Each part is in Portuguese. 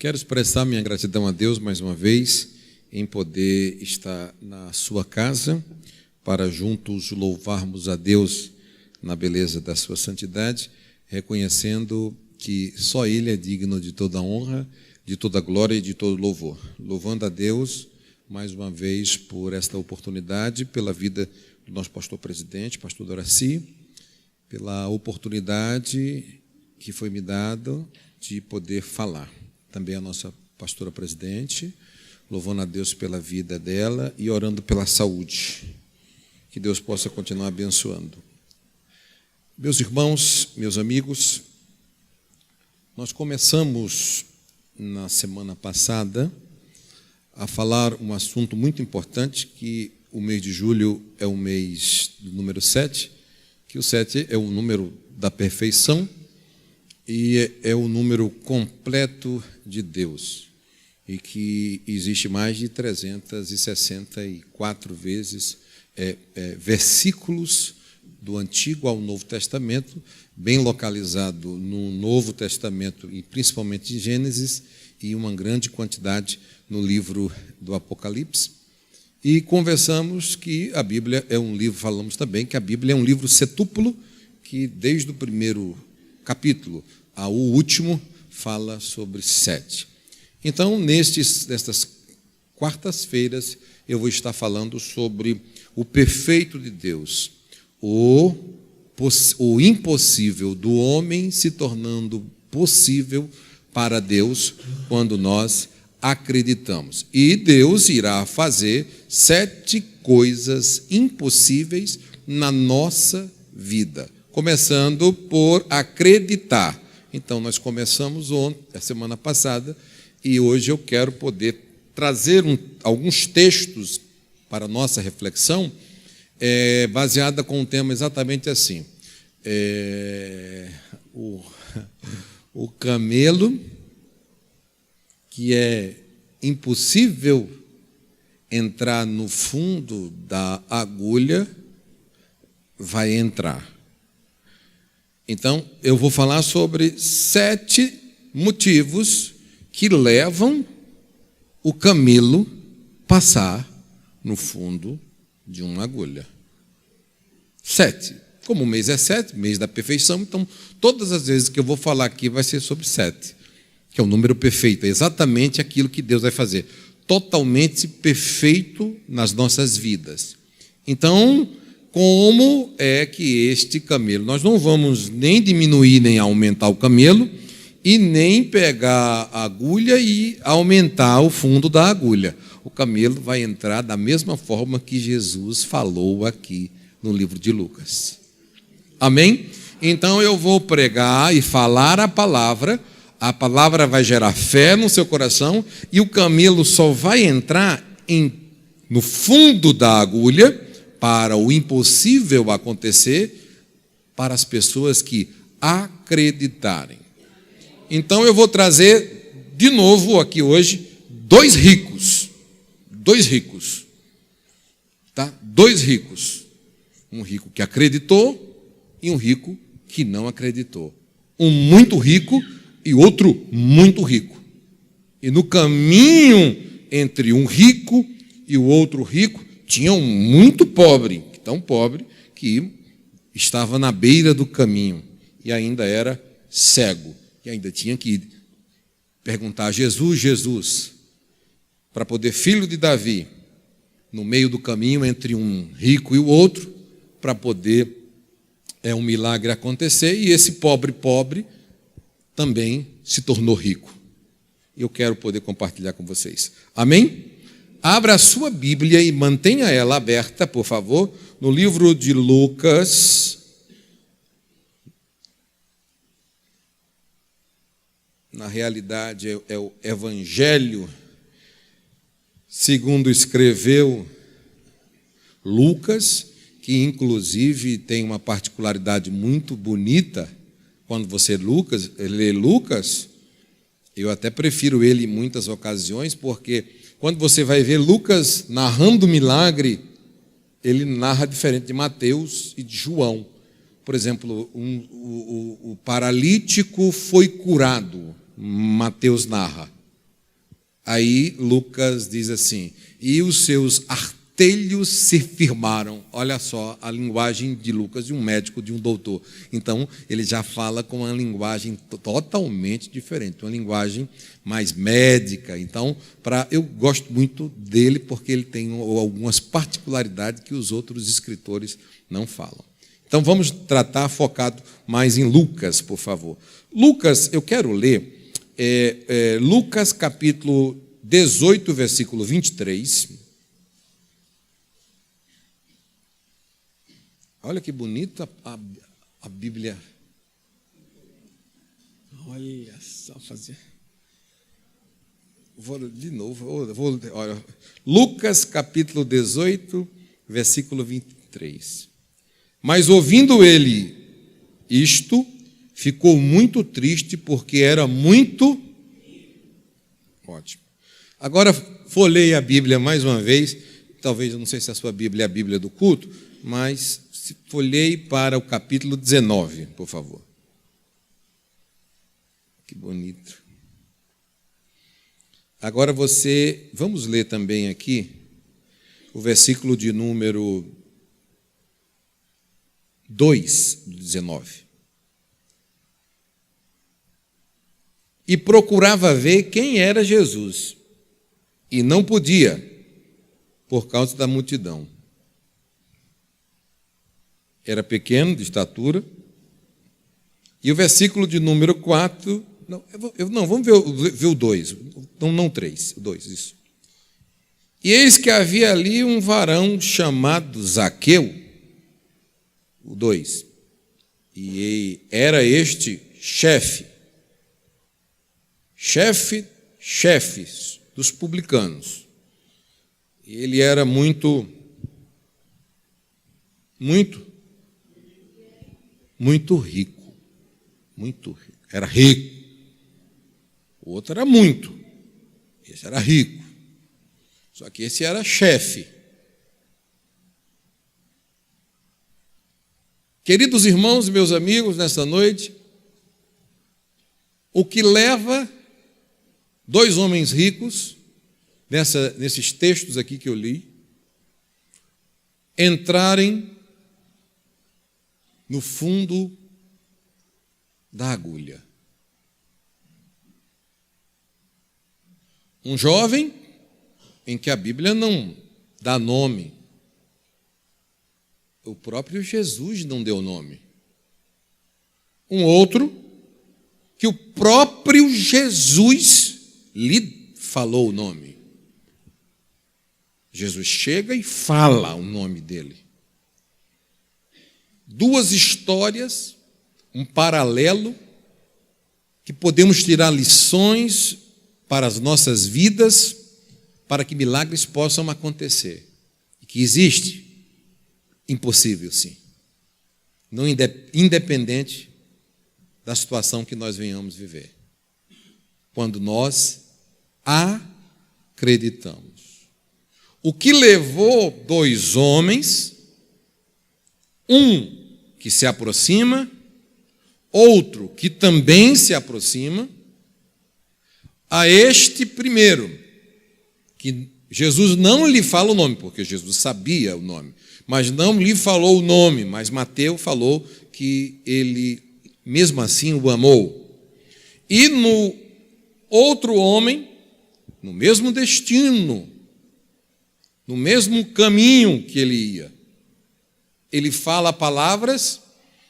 Quero expressar minha gratidão a Deus mais uma vez em poder estar na sua casa para juntos louvarmos a Deus na beleza da sua santidade, reconhecendo que só Ele é digno de toda honra, de toda glória e de todo louvor. Louvando a Deus mais uma vez por esta oportunidade, pela vida do nosso pastor-presidente, pastor Doraci, pela oportunidade que foi me dada de poder falar. Também a nossa pastora-presidente, louvando a Deus pela vida dela e orando pela saúde. Que Deus possa continuar abençoando. Meus irmãos, meus amigos, nós começamos na semana passada a falar um assunto muito importante, que o mês de julho é o mês do número 7, que o 7 é o número da perfeição e é o número completo de Deus, e que existe mais de 364 vezes versículos do Antigo ao Novo Testamento, bem localizado no Novo Testamento, e principalmente em Gênesis, e uma grande quantidade no livro do Apocalipse. E conversamos que a Bíblia é um livro, falamos também que a Bíblia é um livro setúplo, que desde o primeiro capítulo ao último fala sobre 7. Então, nestas quartas-feiras, eu vou estar falando sobre o perfeito de Deus, o impossível do homem se tornando possível para Deus quando nós acreditamos. E Deus irá fazer 7 coisas impossíveis na nossa vida, começando por acreditar. Então, nós começamos ontem, a semana passada, e hoje eu quero poder trazer alguns textos para a nossa reflexão, baseada com um tema exatamente assim. O camelo, que é impossível entrar no fundo da agulha, vai entrar. Então, eu vou falar sobre 7 motivos que levam o camelo passar no fundo de uma agulha. 7. Como o mês é 7, mês da perfeição, então todas as vezes que eu vou falar aqui vai ser sobre 7, que é o número perfeito, é exatamente aquilo que Deus vai fazer, totalmente perfeito nas nossas vidas. Então, como é que este camelo, nós não vamos nem diminuir nem aumentar o camelo e nem pegar a agulha e aumentar o fundo da agulha. O camelo vai entrar da mesma forma que Jesus falou aqui no livro de Lucas. Amém? Então eu vou pregar e falar a palavra vai gerar fé no seu coração e o camelo só vai entrar no fundo da agulha para o impossível acontecer para as pessoas que acreditarem. Então eu vou trazer de novo aqui hoje 2 ricos. 2 ricos. Tá? 2 ricos. Um rico que acreditou e um rico que não acreditou. Um muito rico e outro muito rico. E no caminho entre um rico e o outro rico, tinha um muito pobre, tão pobre que estava na beira do caminho e ainda era cego. E ainda tinha que perguntar a Jesus, para poder, filho de Davi, no meio do caminho entre um rico e o outro, para poder um milagre acontecer, e esse pobre também se tornou rico. Eu quero poder compartilhar com vocês. Amém? Abra a sua Bíblia e mantenha ela aberta, por favor, no livro de Lucas. Na realidade, é o Evangelho segundo escreveu Lucas, que inclusive tem uma particularidade muito bonita. Quando você lê Lucas, eu até prefiro ele em muitas ocasiões, porque quando você vai ver Lucas narrando o milagre, ele narra diferente de Mateus e de João. Por exemplo, o paralítico foi curado, Mateus narra. Aí Lucas diz assim: e os seus artelhos se firmaram. Olha só a linguagem de Lucas, de um médico, de um doutor. Então, ele já fala com uma linguagem totalmente diferente, uma linguagem mais médica. Então, eu gosto muito dele porque ele tem algumas particularidades que os outros escritores não falam. Então, vamos tratar focado mais em Lucas, por favor. Lucas, eu quero ler Lucas, capítulo 18, versículo 23. Olha que bonita a Bíblia. Olha só fazer. Vou de novo. Olha. Lucas, capítulo 18, versículo 23. Mas ouvindo ele isto, ficou muito triste, porque era muito... Ótimo. Agora, folheie a Bíblia mais uma vez. Talvez, eu não sei se a sua Bíblia é a Bíblia do culto, mas folheie para o capítulo 19, por favor. Que bonito. Agora vamos ler também aqui o versículo de número 2, do 19. E procurava ver quem era Jesus, e não podia, por causa da multidão. Era pequeno, de estatura. E o versículo de número 4... vamos ver o 2, não 3, o 2, isso. E eis que havia ali um varão chamado Zaqueu, o 2, e era este chefes dos publicanos. E ele era muito rico. Era rico. O outro era muito. Esse era rico. Só que esse era chefe. Queridos irmãos e meus amigos, nessa noite, o que leva dois homens ricos, nesses textos aqui que eu li, entrarem no fundo da agulha. Um jovem em que a Bíblia não dá nome. O próprio Jesus não deu nome. Um outro que o próprio Jesus lhe falou o nome. Jesus chega e fala o nome dele. Duas histórias, um paralelo, que podemos tirar lições para as nossas vidas, para que milagres possam acontecer. E que existe, impossível sim. Não independente da situação que nós venhamos viver. Quando nós acreditamos. O que levou dois homens, um que se aproxima, outro que também se aproxima, a este primeiro, que Jesus não lhe fala o nome, porque Jesus sabia o nome, mas não lhe falou o nome, mas Mateus falou que ele, mesmo assim, o amou. E no outro homem, no mesmo destino, no mesmo caminho que ele ia, ele fala palavras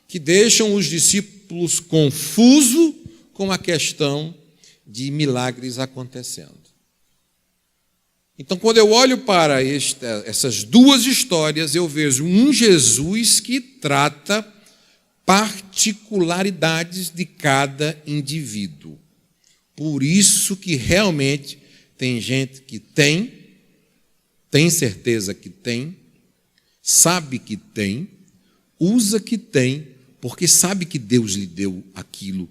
que deixam os discípulos confusos com a questão de milagres acontecendo. Então, quando eu olho para essas duas histórias, eu vejo um Jesus que trata particularidades de cada indivíduo. Por isso que realmente tem gente que tem certeza que tem, sabe que tem, usa que tem, porque sabe que Deus lhe deu aquilo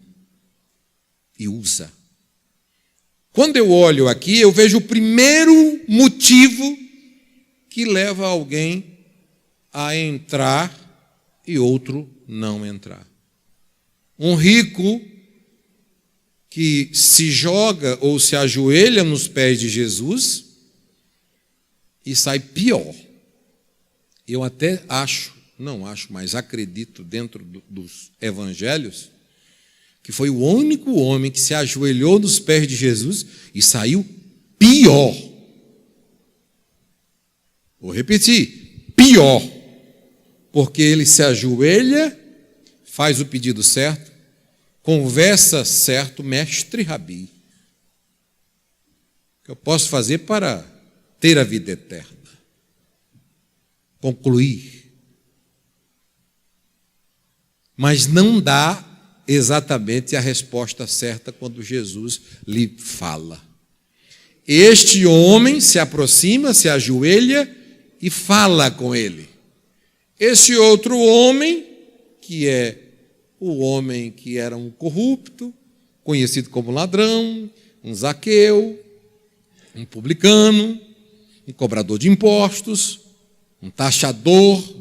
e usa. Quando eu olho aqui, eu vejo o primeiro motivo que leva alguém a entrar e outro não entrar. Um rico que se joga ou se ajoelha nos pés de Jesus e sai pior. Eu até mas acredito dentro dos evangelhos que foi o único homem que se ajoelhou nos pés de Jesus e saiu pior. Vou repetir, pior. Porque ele se ajoelha, faz o pedido certo, conversa certo, mestre Rabi. O que eu posso fazer para ter a vida eterna? Concluir. Mas não dá exatamente a resposta certa quando Jesus lhe fala. Este homem se aproxima, se ajoelha e fala com ele. Esse outro homem, que é o homem que era um corrupto, conhecido como ladrão, um Zaqueu, um publicano, um cobrador de impostos, um taxador,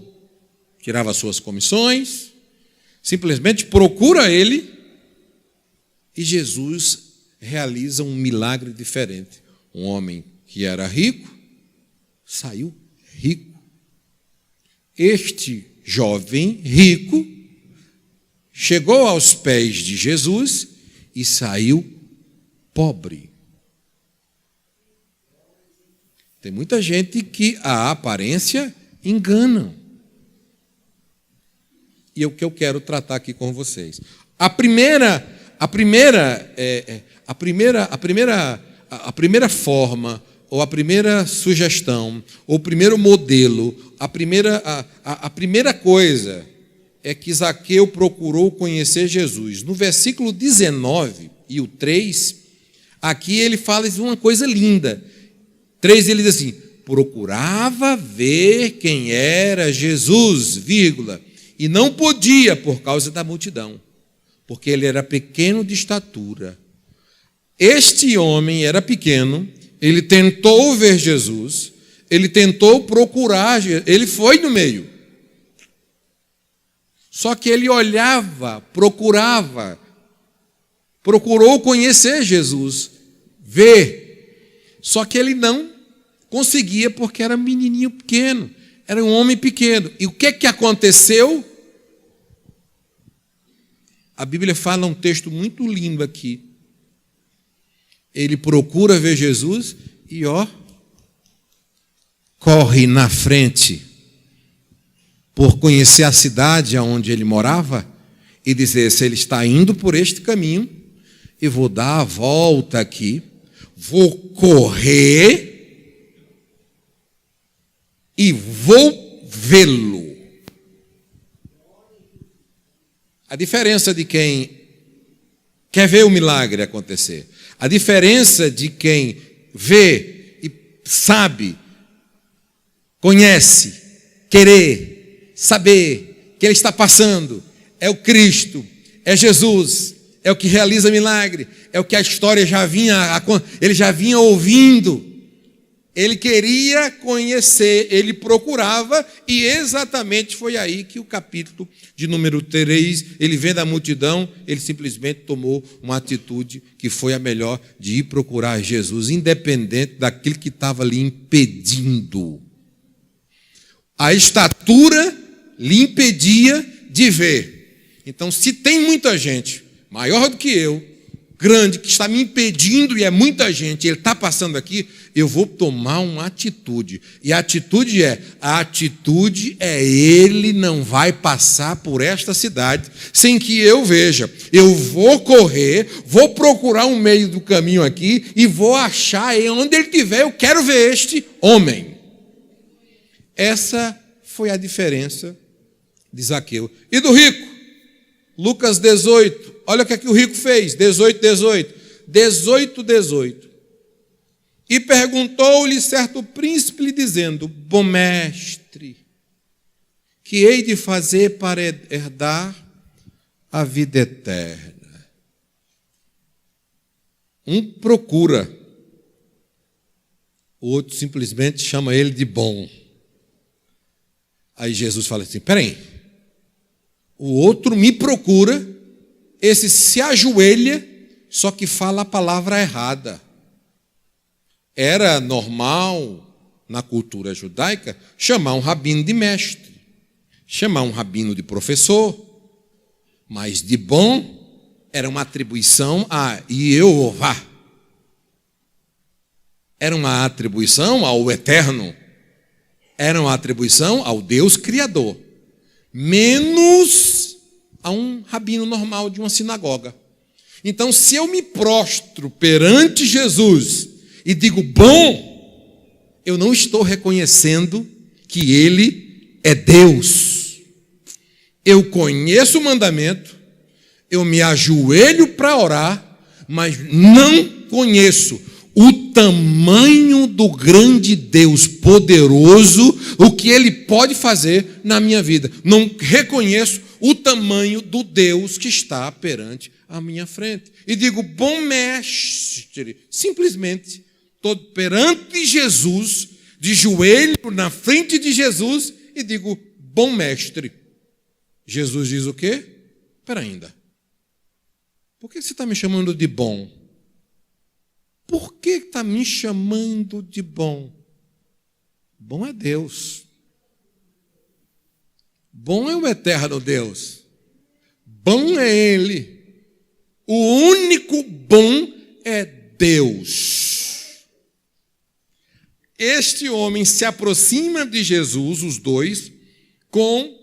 tirava suas comissões, simplesmente procura ele e Jesus realiza um milagre diferente. Um homem que era rico, saiu rico. Este jovem rico chegou aos pés de Jesus e saiu pobre. Tem muita gente que a aparência engana. E é o que eu quero tratar aqui com vocês. A primeira forma, ou a primeira sugestão, ou o primeiro modelo, a primeira coisa é que Zaqueu procurou conhecer Jesus. No versículo 19 e o 3, aqui ele fala de uma coisa linda. 3 ele diz assim: procurava ver quem era Jesus, vírgula, e não podia por causa da multidão, porque ele era pequeno de estatura. Este homem era pequeno, ele tentou ver Jesus, ele tentou procurar, ele foi no meio. Só que ele olhava, procurou conhecer Jesus, ver. Só que ele não conseguia porque era um menininho pequeno, era um homem pequeno. E o que aconteceu? A Bíblia fala um texto muito lindo aqui. Ele procura ver Jesus e, corre na frente por conhecer a cidade onde ele morava e dizer: se ele está indo por este caminho, eu vou dar a volta aqui, vou correr e vou vê-lo. A diferença de quem quer ver o milagre acontecer, a diferença de quem vê e sabe, conhece, querer, saber que ele está passando, é o Cristo, é Jesus, é o que realiza milagre, é o que a história ele já vinha ouvindo. Ele queria conhecer, ele procurava, e exatamente foi aí que o capítulo de número 3, ele vendo a multidão, ele simplesmente tomou uma atitude que foi a melhor, de ir procurar Jesus, independente daquilo que estava lhe impedindo. A estatura lhe impedia de ver. Então, se tem muita gente maior do que eu, grande, que está me impedindo, e é muita gente, ele está passando aqui, eu vou tomar uma atitude. E a atitude é ele não vai passar por esta cidade sem que eu veja. Eu vou correr, vou procurar um meio do caminho aqui e vou achar onde ele estiver, eu quero ver este homem. Essa foi a diferença de Zaqueu. E do rico? Lucas 18. Olha o que o rico fez. 18. E perguntou-lhe certo príncipe, lhe dizendo: bom mestre, que hei de fazer para herdar a vida eterna? Um procura, o outro simplesmente chama ele de bom. Aí Jesus fala assim: peraí, o outro me procura, esse se ajoelha, só que fala a palavra errada. Era normal, na cultura judaica, chamar um rabino de mestre, chamar um rabino de professor, mas de bom era uma atribuição a Jeová. Era uma atribuição ao Eterno. Era uma atribuição ao Deus Criador. Menos a um rabino normal de uma sinagoga. Então, se eu me prostro perante Jesus e digo bom, eu não estou reconhecendo que Ele é Deus. Eu conheço o mandamento, eu me ajoelho para orar, mas não conheço o tamanho do grande Deus poderoso, o que Ele pode fazer na minha vida. Não reconheço o tamanho do Deus que está perante a minha frente. E digo, bom mestre, simplesmente, estou perante Jesus, de joelho na frente de Jesus, e digo, bom mestre. Jesus diz o quê? Espera ainda. Por que você está me chamando de bom? Por que está me chamando de bom? Bom é Deus. Bom é o eterno Deus. Bom é Ele. O único bom é Deus. Este homem se aproxima de Jesus, os dois, com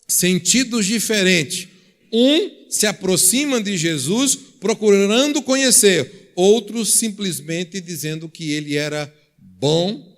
sentidos diferentes. Um se aproxima de Jesus procurando conhecer. Outros simplesmente dizendo que ele era bom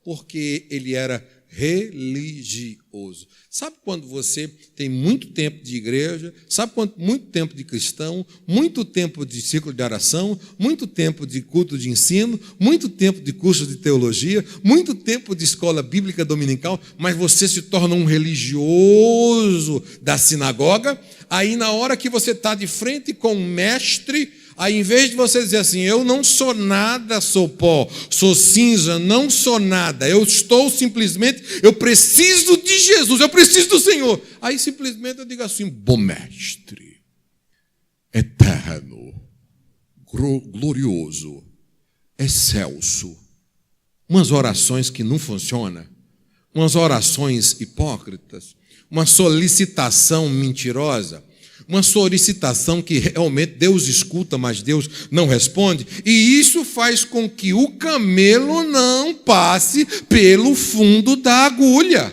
porque ele era religioso. Sabe quando você tem muito tempo de igreja, sabe muito tempo de cristão, muito tempo de ciclo de oração, muito tempo de culto de ensino, muito tempo de curso de teologia, muito tempo de escola bíblica dominical, mas você se torna um religioso da sinagoga, aí na hora que você está de frente com o mestre, aí, em vez de você dizer assim, eu não sou nada, sou pó, sou cinza, não sou nada, eu estou simplesmente, eu preciso de Jesus, eu preciso do Senhor. Aí, simplesmente, eu digo assim, bom mestre, eterno, glorioso, excelso. Umas orações que não funcionam, umas orações hipócritas, uma solicitação mentirosa, uma solicitação que realmente Deus escuta, mas Deus não responde. E isso faz com que o camelo não passe pelo fundo da agulha.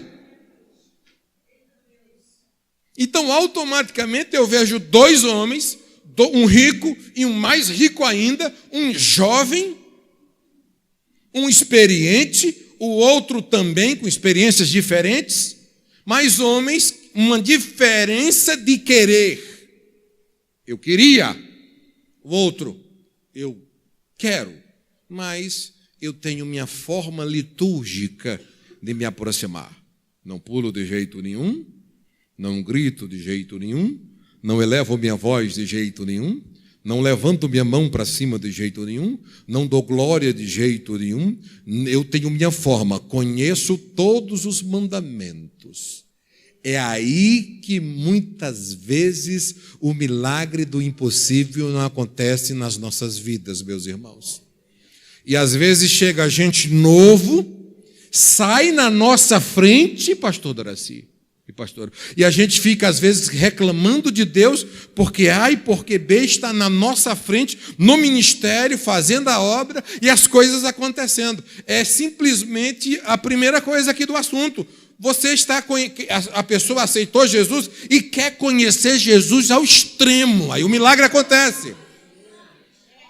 Então, automaticamente, eu vejo dois homens, um rico e um mais rico ainda, um jovem, um experiente, o outro também com experiências diferentes, mas homens, uma diferença de querer. Eu queria, o outro, eu quero, mas eu tenho minha forma litúrgica de me aproximar. Não pulo de jeito nenhum, não grito de jeito nenhum, não elevo minha voz de jeito nenhum, não levanto minha mão para cima de jeito nenhum, não dou glória de jeito nenhum, eu tenho minha forma, conheço todos os mandamentos. É aí que muitas vezes o milagre do impossível não acontece nas nossas vidas, meus irmãos. E às vezes chega gente novo, sai na nossa frente, pastor Doraci e pastor, e a gente fica às vezes reclamando de Deus, porque A e porque B está na nossa frente, no ministério, fazendo a obra e as coisas acontecendo. É simplesmente a primeira coisa aqui do assunto. Você está, a pessoa aceitou Jesus e quer conhecer Jesus ao extremo. Aí o milagre acontece.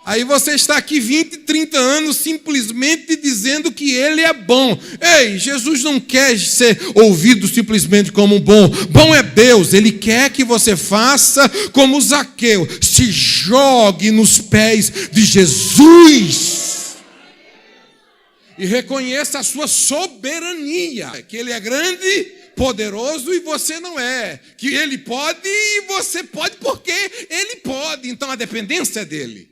Aí você está aqui 20, 30 anos simplesmente dizendo que Ele é bom. Ei, Jesus não quer ser ouvido simplesmente como bom. Bom é Deus. Ele quer que você faça como Zaqueu. Se jogue nos pés de Jesus. E reconheça a sua soberania, que Ele é grande, poderoso e você não é. Que Ele pode e você pode porque Ele pode. Então a dependência é dEle.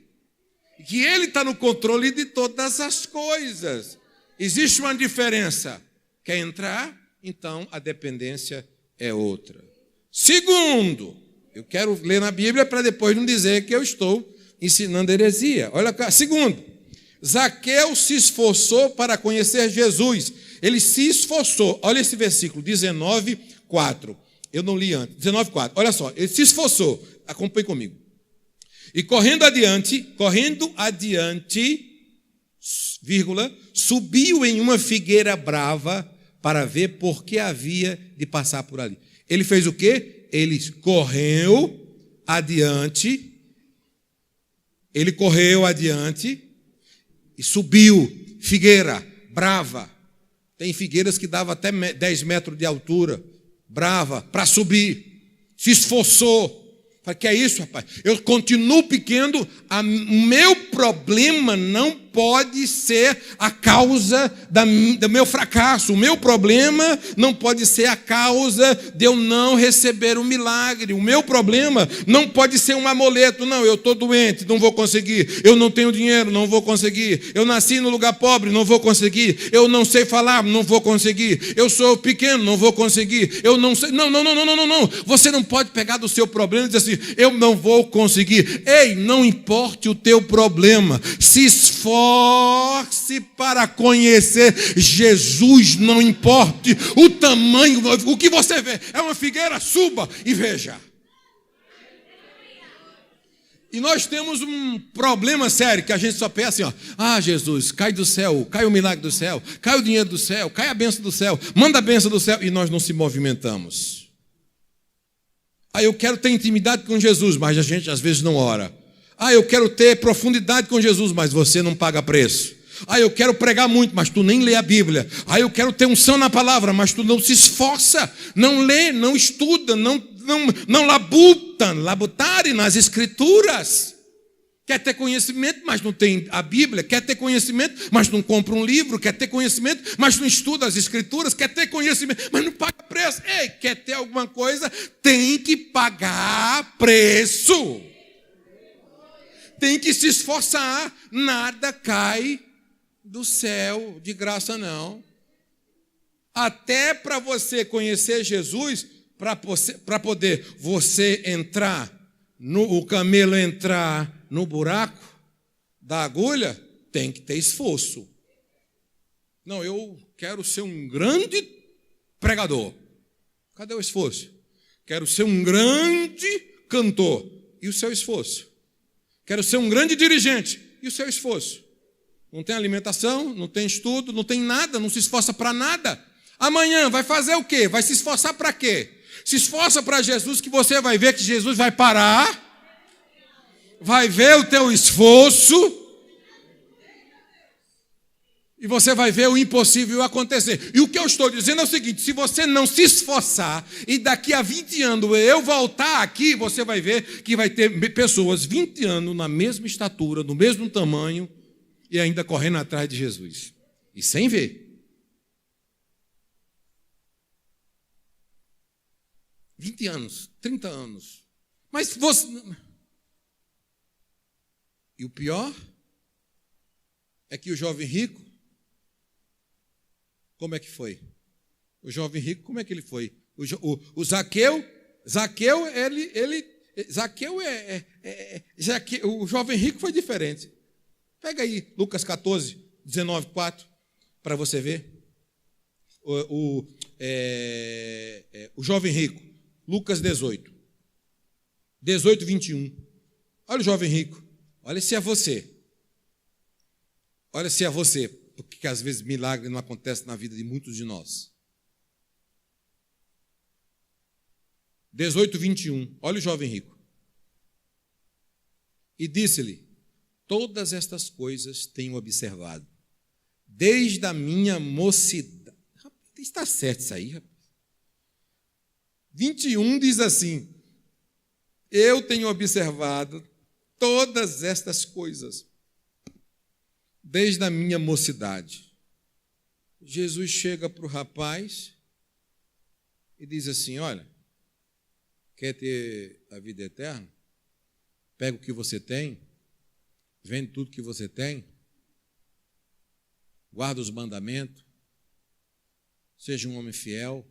Que Ele está no controle de todas as coisas. Existe uma diferença. Quer entrar? Então a dependência é outra. Segundo, eu quero ler na Bíblia para depois não dizer que eu estou ensinando heresia. Olha cá. Segundo, Zaqueu se esforçou para conhecer Jesus. Ele se esforçou. Olha esse versículo, 19:4. Eu não li antes. 19:4. Olha só, ele se esforçou. Acompanhe comigo. E correndo adiante, vírgula, subiu em uma figueira brava para ver por que havia de passar por ali. Ele fez o quê? Ele correu adiante e subiu, figueira brava. Tem figueiras que davam até 10 metros de altura, brava, para subir. Se esforçou. Falei, que é isso, rapaz? Eu continuo pequeno, o meu problema não pode ser a causa do meu fracasso. O meu problema não pode ser a causa de eu não receber o milagre. O meu problema não pode ser um amuleto. Não, eu estou doente, não vou conseguir. Eu não tenho dinheiro, não vou conseguir. Eu nasci no lugar pobre, não vou conseguir. Eu não sei falar, não vou conseguir. Eu sou pequeno, não vou conseguir. Eu não sei. Não. Você não pode pegar do seu problema e dizer assim, eu não vou conseguir. Ei, não importe o teu problema. Se esforce para conhecer Jesus, não importe o tamanho, o que você vê é uma figueira, suba e veja. E nós temos um problema sério, que a gente só pensa assim, Jesus, cai do céu, cai o milagre do céu, cai o dinheiro do céu, cai a bênção do céu, manda a bênção do céu, e nós não se movimentamos. Eu quero ter intimidade com Jesus, mas a gente às vezes não ora. Eu quero ter profundidade com Jesus, mas você não paga preço. Eu quero pregar muito, mas tu nem lê a Bíblia. Eu quero ter unção na palavra, mas tu não se esforça, não lê, não estuda, não labutare nas Escrituras. Quer ter conhecimento, mas não tem a Bíblia. Quer ter conhecimento, mas não compra um livro. Quer ter conhecimento, mas não estuda as Escrituras. Quer ter conhecimento, mas não paga preço. Ei, quer ter alguma coisa, tem que pagar preço. Tem que se esforçar. Nada cai do céu de graça, não. Até para você conhecer Jesus, para poder você entrar, o camelo entrar no buraco da agulha, tem que ter esforço. Não, eu quero ser um grande pregador. Cadê o esforço? Quero ser um grande cantor. E o seu esforço? Quero ser um grande dirigente. E o seu esforço? Não tem alimentação, não tem estudo, não tem nada, não se esforça para nada. Amanhã vai fazer o quê? Vai se esforçar para quê? Se esforça para Jesus, que você vai ver que Jesus vai parar, vai ver o teu esforço e você vai ver o impossível acontecer. E o que eu estou dizendo é o seguinte, se você não se esforçar e daqui a 20 anos eu voltar aqui, você vai ver que vai ter pessoas 20 anos na mesma estatura, no mesmo tamanho e ainda correndo atrás de Jesus. E sem ver. 20 anos, 30 anos. Mas você... E o pior é que o jovem rico, como é que foi? O jovem rico, como é que ele foi? O Zaqueu, o jovem rico foi diferente. Pega aí Lucas 14, 19:4, para você ver. O jovem rico, Lucas 18, 21. Olha o jovem rico. Olha se é você. Olha se é você, porque às vezes milagre não acontece na vida de muitos de nós. 18, 21. Olha o jovem rico. E disse-lhe, todas estas coisas tenho observado, desde a minha mocidade. Está certo isso aí, rapaz. 21 diz assim, eu tenho observado todas estas coisas, desde a minha mocidade. Jesus chega para o rapaz e diz assim, olha, quer ter a vida eterna? Pega o que você tem, vende tudo que você tem, guarda os mandamentos, seja um homem fiel,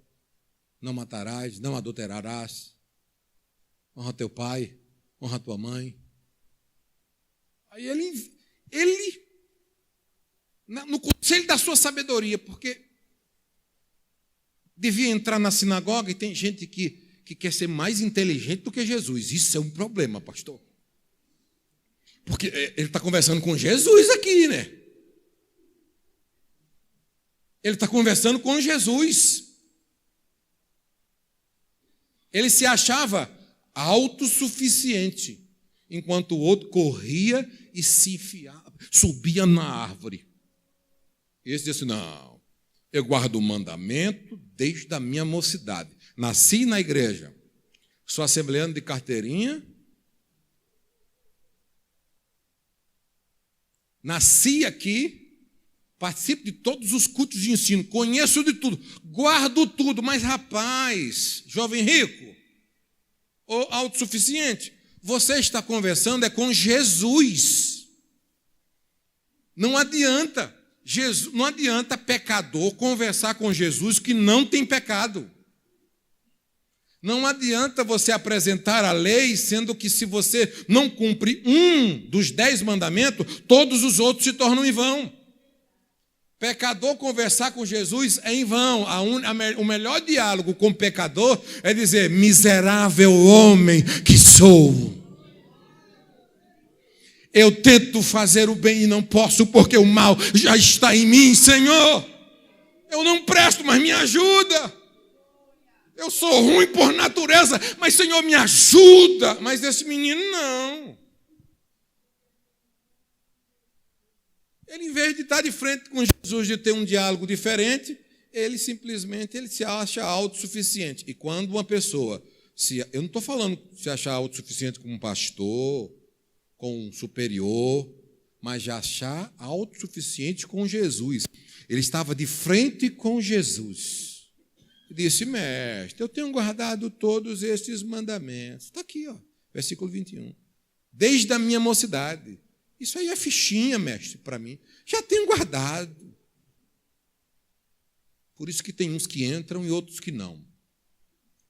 não matarás, não adulterarás, honra teu pai, honra tua mãe. Aí ele no conselho da sua sabedoria, porque devia entrar na sinagoga e tem gente que quer ser mais inteligente do que Jesus. Isso é um problema, pastor. Porque ele está conversando com Jesus aqui, né? Ele está conversando com Jesus. Ele se achava autossuficiente, enquanto o outro corria e se enfiava, subia na árvore. Esse disse, não, eu guardo o mandamento desde a minha mocidade. Nasci na igreja, sou assembleano de carteirinha, nasci aqui, participo de todos os cultos de ensino, conheço de tudo, guardo tudo, mas rapaz, jovem rico, ou autossuficiente, você está conversando com Jesus. Não adianta, não adianta pecador conversar com Jesus que não tem pecado. Não adianta você apresentar a lei, sendo que se você não cumpre um dos 10 mandamentos, todos os outros se tornam em vão. Pecador conversar com Jesus é em vão. O melhor diálogo com o pecador é dizer, miserável homem que sou. Eu tento fazer o bem e não posso, porque o mal já está em mim, Senhor. Eu não presto, mas me ajuda. Eu sou ruim por natureza, mas Senhor me ajuda. Mas esse menino não. Ele, em vez de estar de frente com Jesus, de ter um diálogo diferente, ele simplesmente se acha autossuficiente. E quando uma pessoa, eu não estou falando de se achar autossuficiente como um pastor, com um superior, mas de achar autossuficiente com Jesus. Ele estava de frente com Jesus. Disse, mestre, eu tenho guardado todos estes mandamentos. Está aqui, ó, versículo 21. Desde a minha mocidade. Isso aí é fichinha, mestre, para mim. Já tenho guardado. Por isso que tem uns que entram e outros que não.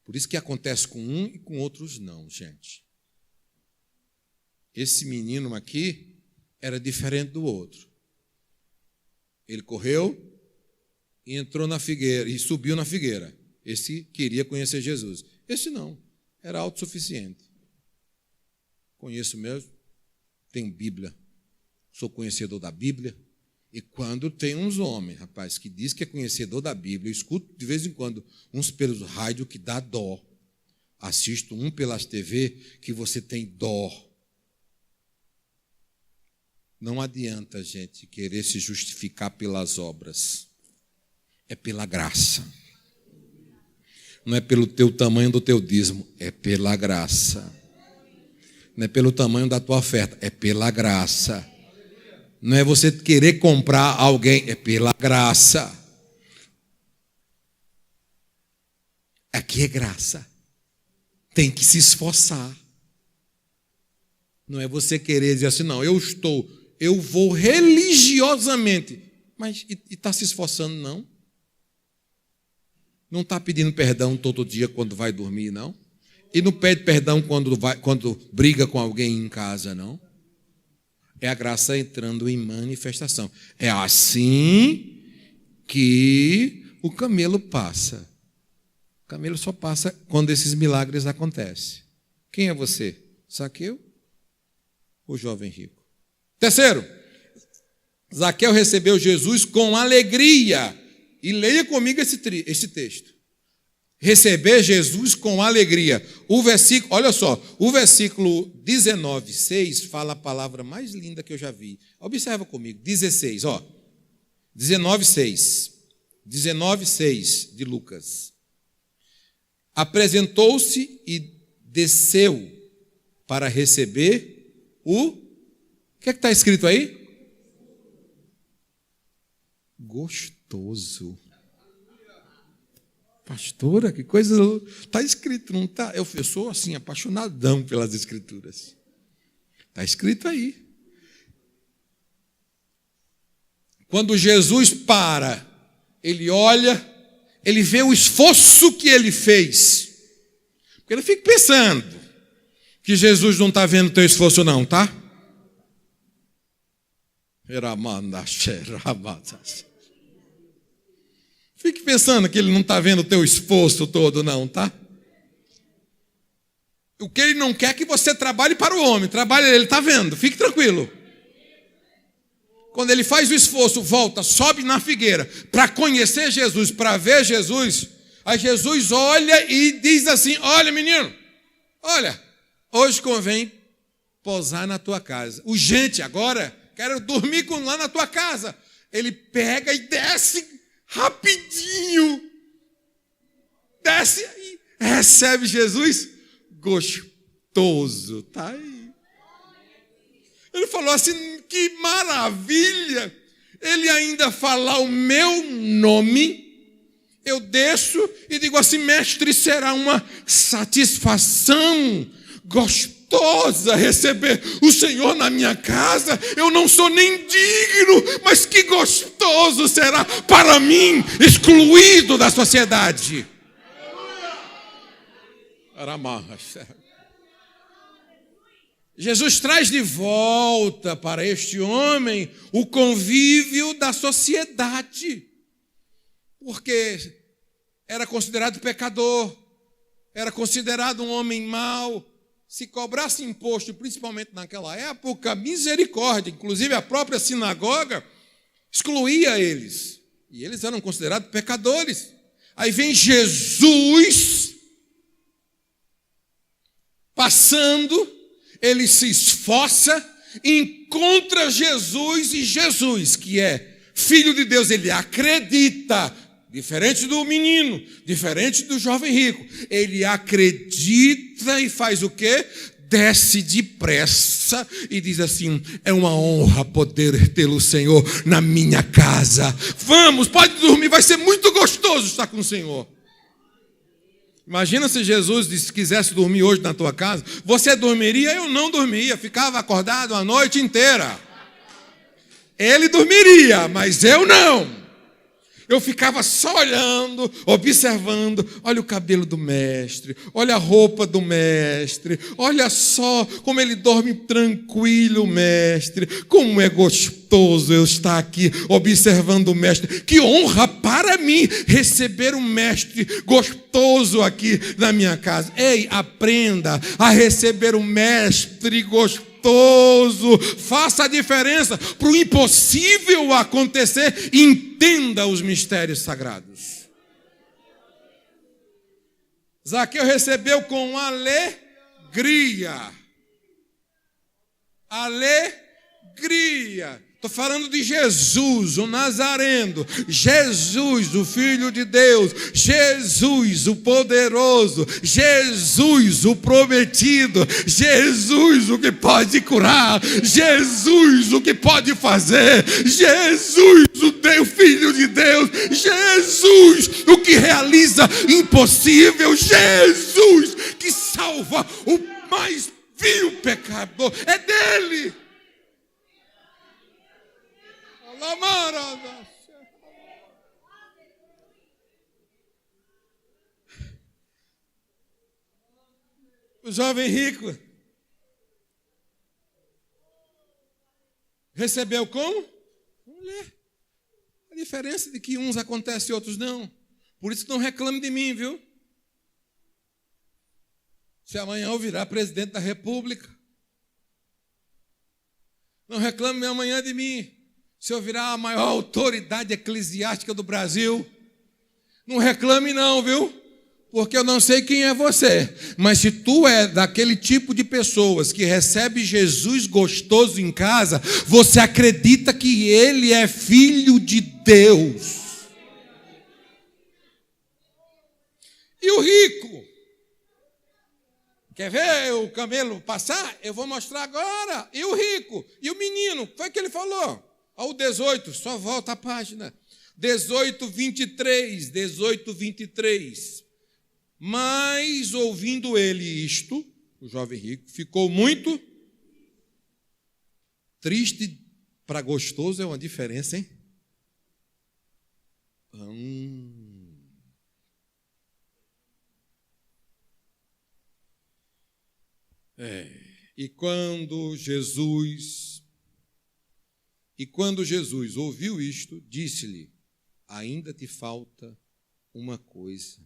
Por isso que acontece com um e com outros não, gente. Esse menino aqui era diferente do outro. Ele correu e entrou na figueira, e subiu na figueira. Esse queria conhecer Jesus. Esse não, era autossuficiente. Conheço mesmo, tenho Bíblia, sou conhecedor da Bíblia. E quando tem uns homens, rapaz, que diz que é conhecedor da Bíblia, eu escuto de vez em quando uns pelos rádios que dá dó. Assisto um pelas TV que você tem dó. Não adianta, gente, querer se justificar pelas obras. É pela graça. Não é pelo teu tamanho do teu dízimo, é pela graça. Não é pelo tamanho da tua oferta, é pela graça. Não é você querer comprar alguém, é pela graça. Aqui é graça. Tem que se esforçar. Não é você querer dizer assim, não, eu vou religiosamente, mas e está se esforçando, não? Não está pedindo perdão todo dia quando vai dormir, não? E não pede perdão quando briga com alguém em casa, não? É a graça entrando em manifestação. É assim que o camelo passa. O camelo só passa quando esses milagres acontecem. Quem é você? Zaqueu ou jovem rico? Terceiro, Zaqueu recebeu Jesus com alegria. E leia comigo esse texto. Receber Jesus com alegria. Olha só, o versículo 19:6 fala a palavra mais linda que eu já vi. Observa comigo, 16, ó. 19:6. 19:6 de Lucas. Apresentou-se e desceu para receber o que está escrito aí? Gostoso. Pastora, que coisa. Está escrito, não está? Eu sou assim, apaixonadão pelas Escrituras. Está escrito aí. Quando Jesus para, ele olha, ele vê o esforço que ele fez. Porque ele fica pensando que Jesus não está vendo o teu esforço, não, tá? Fique pensando que ele não está vendo o teu esforço todo, não, tá? O que ele não quer é que você trabalhe para o homem. Trabalhe, ele está vendo, fique tranquilo. Quando ele faz o esforço, volta, sobe na figueira para conhecer Jesus, para ver Jesus, aí Jesus olha e diz assim: olha, menino, olha, hoje convém pousar na tua casa. Urgente, agora, quero dormir lá na tua casa. Ele pega e desce rapidinho. Desce e recebe Jesus gostoso. Tá aí. Ele falou assim: que maravilha. Ele ainda falar o meu nome. Eu desço e digo assim: mestre, será uma satisfação gostosa receber o Senhor na minha casa. Eu não sou nem digno, mas que gostoso será para mim, excluído da sociedade. Jesus traz de volta para este homem o convívio da sociedade, porque era considerado pecador, era considerado um homem mau. Se cobrasse imposto, principalmente naquela época, misericórdia, inclusive a própria sinagoga excluía eles, e eles eram considerados pecadores. Aí vem Jesus passando, ele se esforça, encontra Jesus, e Jesus, que é Filho de Deus, ele acredita, diferente do menino, diferente do jovem rico, ele acredita e faz o quê? Desce depressa e diz assim: é uma honra poder tê-lo, Senhor, na minha casa. Vamos, pode dormir, vai ser muito gostoso estar com o Senhor. Imagina se Jesus quisesse dormir hoje na tua casa. Você dormiria? Eu não dormia, ficava acordado a noite inteira. Ele dormiria, mas eu não. Eu ficava só olhando, observando. Olha o cabelo do mestre, olha a roupa do mestre, olha só como ele dorme tranquilo, mestre. Como é gostoso eu estar aqui observando o mestre. Que honra para mim receber um mestre gostoso aqui na minha casa. Ei, aprenda a receber um mestre gostoso. Faça a diferença para o impossível acontecer. Entenda os mistérios sagrados. Zaqueu recebeu com alegria. Alegria. Estou falando de Jesus, o Nazareno, Jesus, o Filho de Deus, Jesus, o poderoso, Jesus, o prometido, Jesus, o que pode curar, Jesus, o que pode fazer, Jesus, o Filho de Deus, Jesus, o que realiza impossível, Jesus, que salva o mais vil pecador, é dele. O jovem rico recebeu como? Mulher. A diferença de que uns acontece e outros não. Por isso não reclame de mim, viu? Se amanhã eu virar presidente da República, não reclame amanhã de mim. Se eu virar a maior autoridade eclesiástica do Brasil, não reclame não, viu? Porque eu não sei quem é você, mas se tu é daquele tipo de pessoas que recebe Jesus gostoso em casa, você acredita que ele é filho de Deus. E o rico? Quer ver o camelo passar? Eu vou mostrar agora. E o rico? E o menino? Foi o que ele falou? Ao 18, só volta a página. 18, 23. Mas, ouvindo ele isto, o jovem rico, ficou muito triste. Para gostoso é uma diferença, hein? E quando Jesus E quando Jesus ouviu isto, disse-lhe: ainda te falta uma coisa.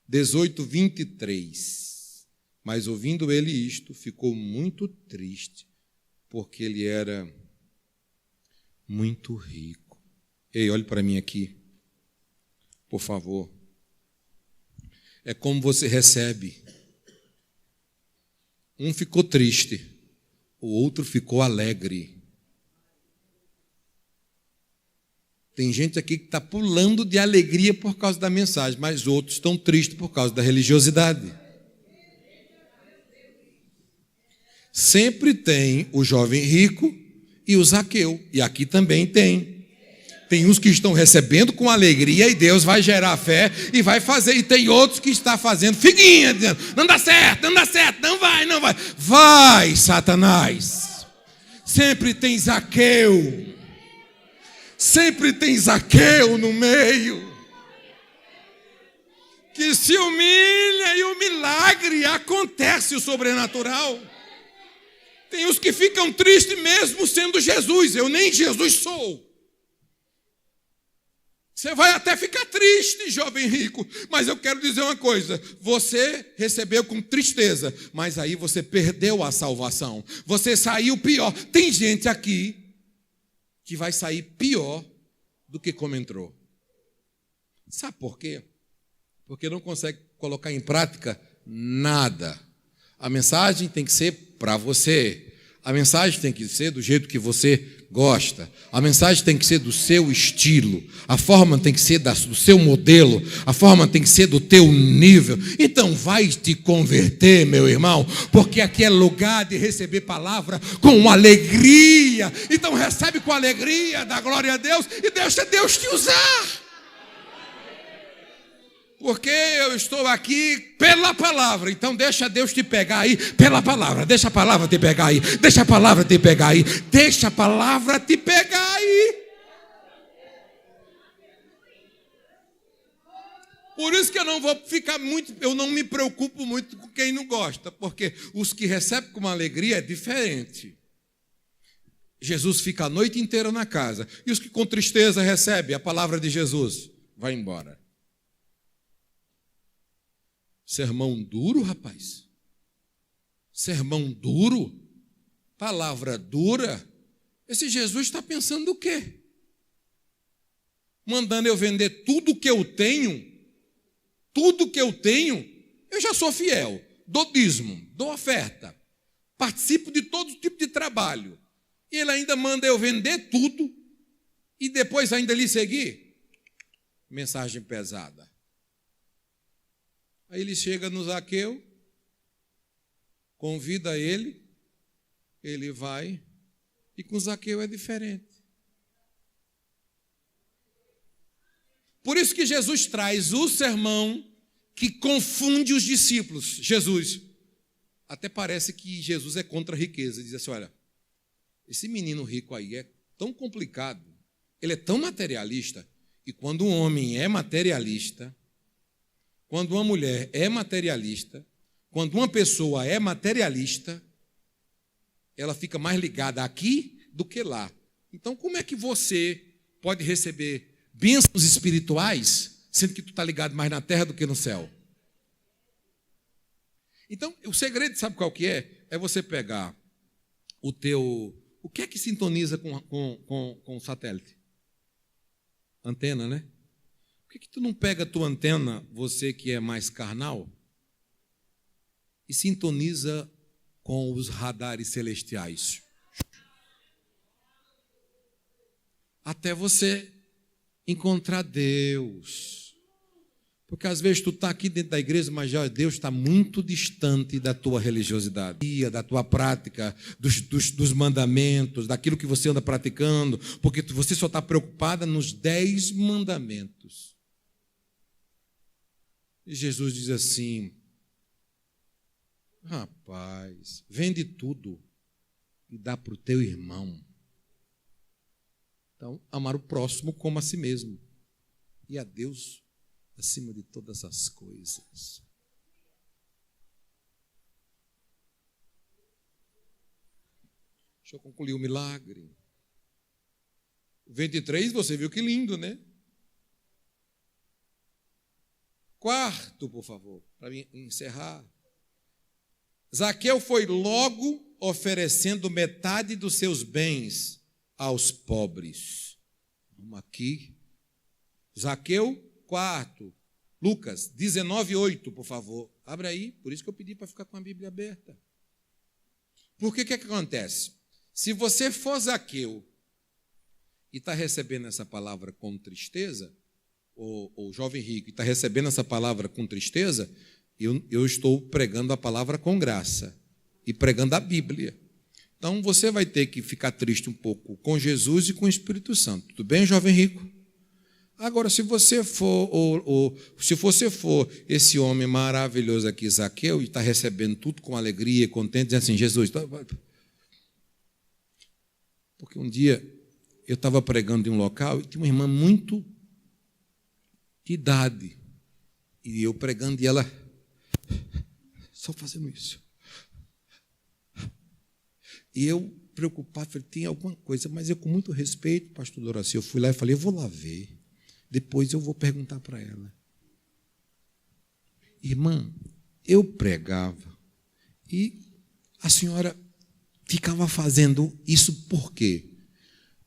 18:23. Mas ouvindo ele isto, ficou muito triste, porque ele era muito rico. Ei, olhe para mim aqui, por favor. É como você recebe. Um ficou triste, o outro ficou alegre. Tem gente aqui que está pulando de alegria por causa da mensagem, mas outros estão tristes por causa da religiosidade. Sempre tem o jovem rico e o Zaqueu, e aqui também tem. Tem uns que estão recebendo com alegria e Deus vai gerar fé e vai fazer. E tem outros que estão fazendo figuinha, dizendo: não dá certo, não dá certo, não vai, não vai. Vai, Satanás. Sempre tem Zaqueu. Sempre tem Zaqueu no meio, que se humilha e o milagre acontece, o sobrenatural. Tem os que ficam tristes mesmo sendo Jesus. Eu nem Jesus sou. Você vai até ficar triste, jovem rico, mas eu quero dizer uma coisa: você recebeu com tristeza, mas aí você perdeu a salvação. Você saiu pior. Tem gente aqui que vai sair pior do que como entrou. Sabe por quê? Porque não consegue colocar em prática nada. A mensagem tem que ser para você. A mensagem tem que ser do jeito que você gosta. A mensagem tem que ser do seu estilo. A forma tem que ser do seu modelo. A forma tem que ser do teu nível. Então vai te converter, meu irmão, porque aqui é lugar de receber palavra com alegria. Então recebe com alegria, dá glória a Deus e deixa Deus te usar. Porque eu estou aqui pela palavra, então deixa Deus te pegar aí pela palavra, deixa a palavra te pegar aí, deixa a palavra te pegar aí, deixa a palavra te pegar aí. Por isso que eu não vou ficar muito, eu não me preocupo muito com quem não gosta, porque os que recebem com alegria é diferente. Jesus fica a noite inteira na casa, e os que com tristeza recebem a palavra de Jesus, vai embora. Sermão duro, rapaz. Sermão duro. Palavra dura. Esse Jesus está pensando o quê? Mandando eu vender tudo que eu tenho. Tudo que eu tenho. Eu já sou fiel. Dou dízimo, dou oferta. Participo de todo tipo de trabalho. E ele ainda manda eu vender tudo. E depois ainda lhe seguir. Mensagem pesada. Aí ele chega no Zaqueu, convida ele vai, e com Zaqueu é diferente. Por isso que Jesus traz o sermão que confunde os discípulos. Jesus, até parece que Jesus é contra a riqueza. Diz assim: olha, esse menino rico aí é tão complicado, ele é tão materialista, e quando um homem é materialista, quando uma mulher é materialista, quando uma pessoa é materialista, ela fica mais ligada aqui do que lá. Então, como é que você pode receber bênçãos espirituais, sendo que tu está ligado mais na terra do que no céu? Então, o segredo, sabe qual que é? É você pegar o que é que sintoniza com o satélite? Antena, né? Por que tu não pega a tua antena, você que é mais carnal, e sintoniza com os radares celestiais? Até você encontrar Deus. Porque às vezes tu está aqui dentro da igreja, mas já Deus está muito distante da tua religiosidade, da tua prática, dos mandamentos, daquilo que você anda praticando, porque você só está preocupada nos 10 mandamentos. E Jesus diz assim: rapaz, vende tudo e dá para o teu irmão. Então, amar o próximo como a si mesmo. E a Deus acima de todas as coisas. Deixa eu concluir o milagre. 23, você viu que lindo, né? Quarto, por favor, para encerrar. Zaqueu foi logo oferecendo metade dos seus bens aos pobres. Vamos aqui. Zaqueu, quarto. Lucas 19:8, por favor. Abre aí, por isso que eu pedi para ficar com a Bíblia aberta. Porque o que acontece? Se você for Zaqueu e está recebendo essa palavra com tristeza, ou jovem rico, e está recebendo essa palavra com tristeza, eu estou pregando a palavra com graça e pregando a Bíblia. Então, você vai ter que ficar triste um pouco com Jesus e com o Espírito Santo. Tudo bem, jovem rico? Agora, se você for, esse homem maravilhoso aqui, Zaqueu, e está recebendo tudo com alegria, contente, dizendo assim, Jesus... Porque um dia eu estava pregando em um local e tinha uma irmã muito de idade. E eu pregando e ela só fazendo isso. E eu preocupado, falei, tem alguma coisa, mas eu com muito respeito, pastor Doraci, eu fui lá e falei, eu vou lá ver. Depois eu vou perguntar para ela. Irmã, eu pregava e a senhora ficava fazendo isso por quê?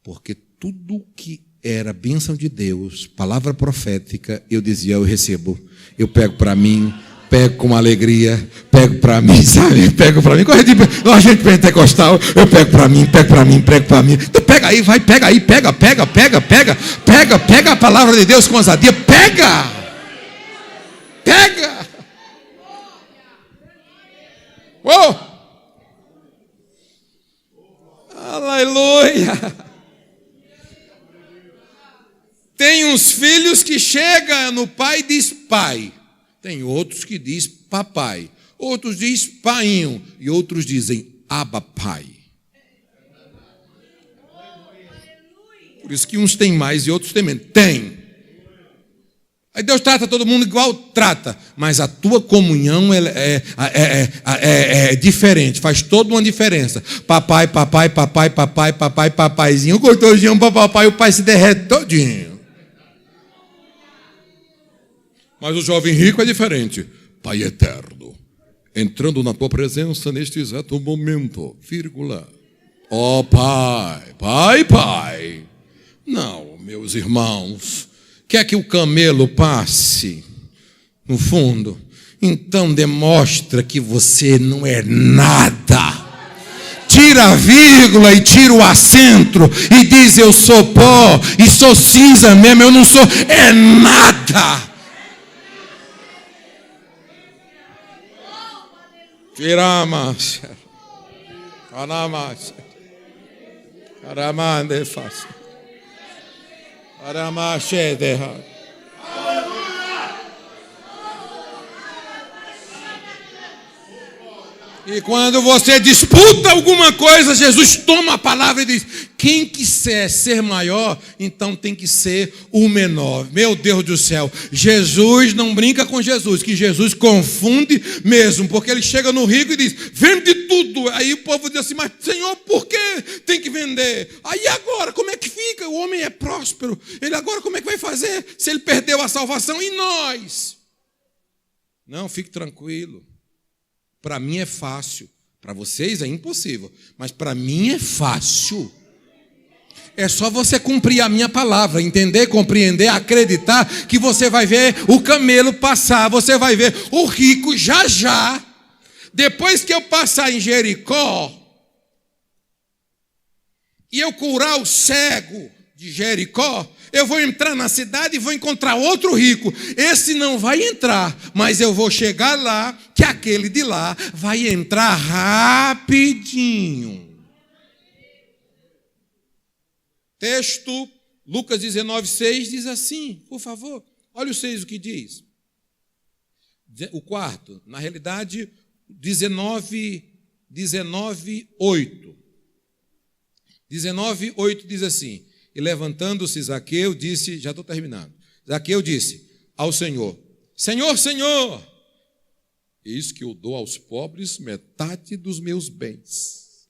Porque tudo que era bênção de Deus, palavra profética, eu dizia, eu recebo. Eu pego para mim, pego com alegria, pego para mim, sabe? Pego para mim. A gente pentecostal, eu pego para mim, pego para mim, pego para mim. Então pega aí, vai, pega aí, pega a palavra de Deus com ousadia, pega! Uou! Aleluia! Tem uns filhos que chegam no pai e diz pai. Tem outros que diz papai. Outros diz painho. E outros dizem aba pai. Por isso que uns têm mais e outros têm menos. Tem. Aí Deus trata todo mundo igual, trata. Mas a tua comunhão é diferente. Faz toda uma diferença. Papaizinho. O gostosinho, papai, o pai se derrete todinho. Mas o jovem rico é diferente. Pai eterno, entrando na tua presença neste exato momento, vírgula. Ó Pai. Não, meus irmãos. Quer que o camelo passe no fundo? Então demonstra que você não é nada. Tira a vírgula e tira o acento e diz, eu sou pó e sou cinza mesmo, eu não sou nada. Tiramas, Aramas, Aramande fácil, Aramache derra. E quando você disputa alguma coisa, Jesus toma a palavra e diz, quem quiser ser maior, então tem que ser o menor. Meu Deus do céu, Jesus não brinca com Jesus, que Jesus confunde mesmo, porque ele chega no rico e diz, vende tudo. Aí o povo diz assim, mas Senhor, por que tem que vender? Aí agora, como é que fica? O homem é próspero, ele agora como é que vai fazer se ele perdeu a salvação? E nós? Não, fique tranquilo. Para mim é fácil, para vocês é impossível, mas para mim é fácil. É só você cumprir a minha palavra, entender, compreender, acreditar que você vai ver o camelo passar, você vai ver o rico já. Depois que eu passar em Jericó e eu curar o cego de Jericó, eu vou entrar na cidade e vou encontrar outro rico. Esse não vai entrar, mas eu vou chegar lá, que aquele de lá vai entrar rapidinho. Texto, Lucas 19:6 diz assim, por favor, olha o 6 o que diz. O quarto, na realidade, 19:8. 19:8 diz assim, e levantando-se Zaqueu, disse, já estou terminando, Zaqueu disse ao Senhor, Senhor, eis que eu dou aos pobres metade dos meus bens.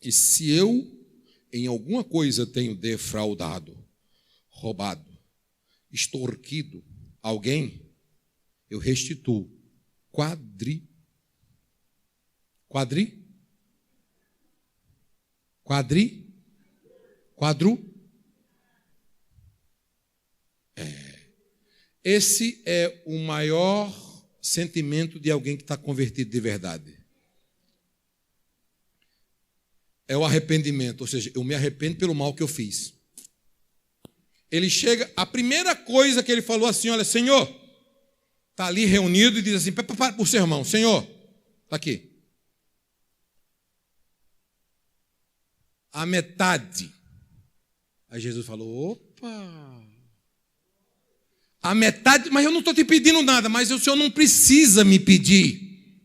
E se eu em alguma coisa tenho defraudado, roubado, extorquido alguém, eu restituo quadru. Esse é o maior sentimento de alguém que está convertido de verdade. É o arrependimento, ou seja, eu me arrependo pelo mal que eu fiz. Ele chega, a primeira coisa que ele falou assim, olha, Senhor, está ali reunido e diz assim, para o sermão, Senhor, está aqui. A metade. Aí Jesus falou, opa, a metade, mas eu não estou te pedindo nada, mas o Senhor não precisa me pedir.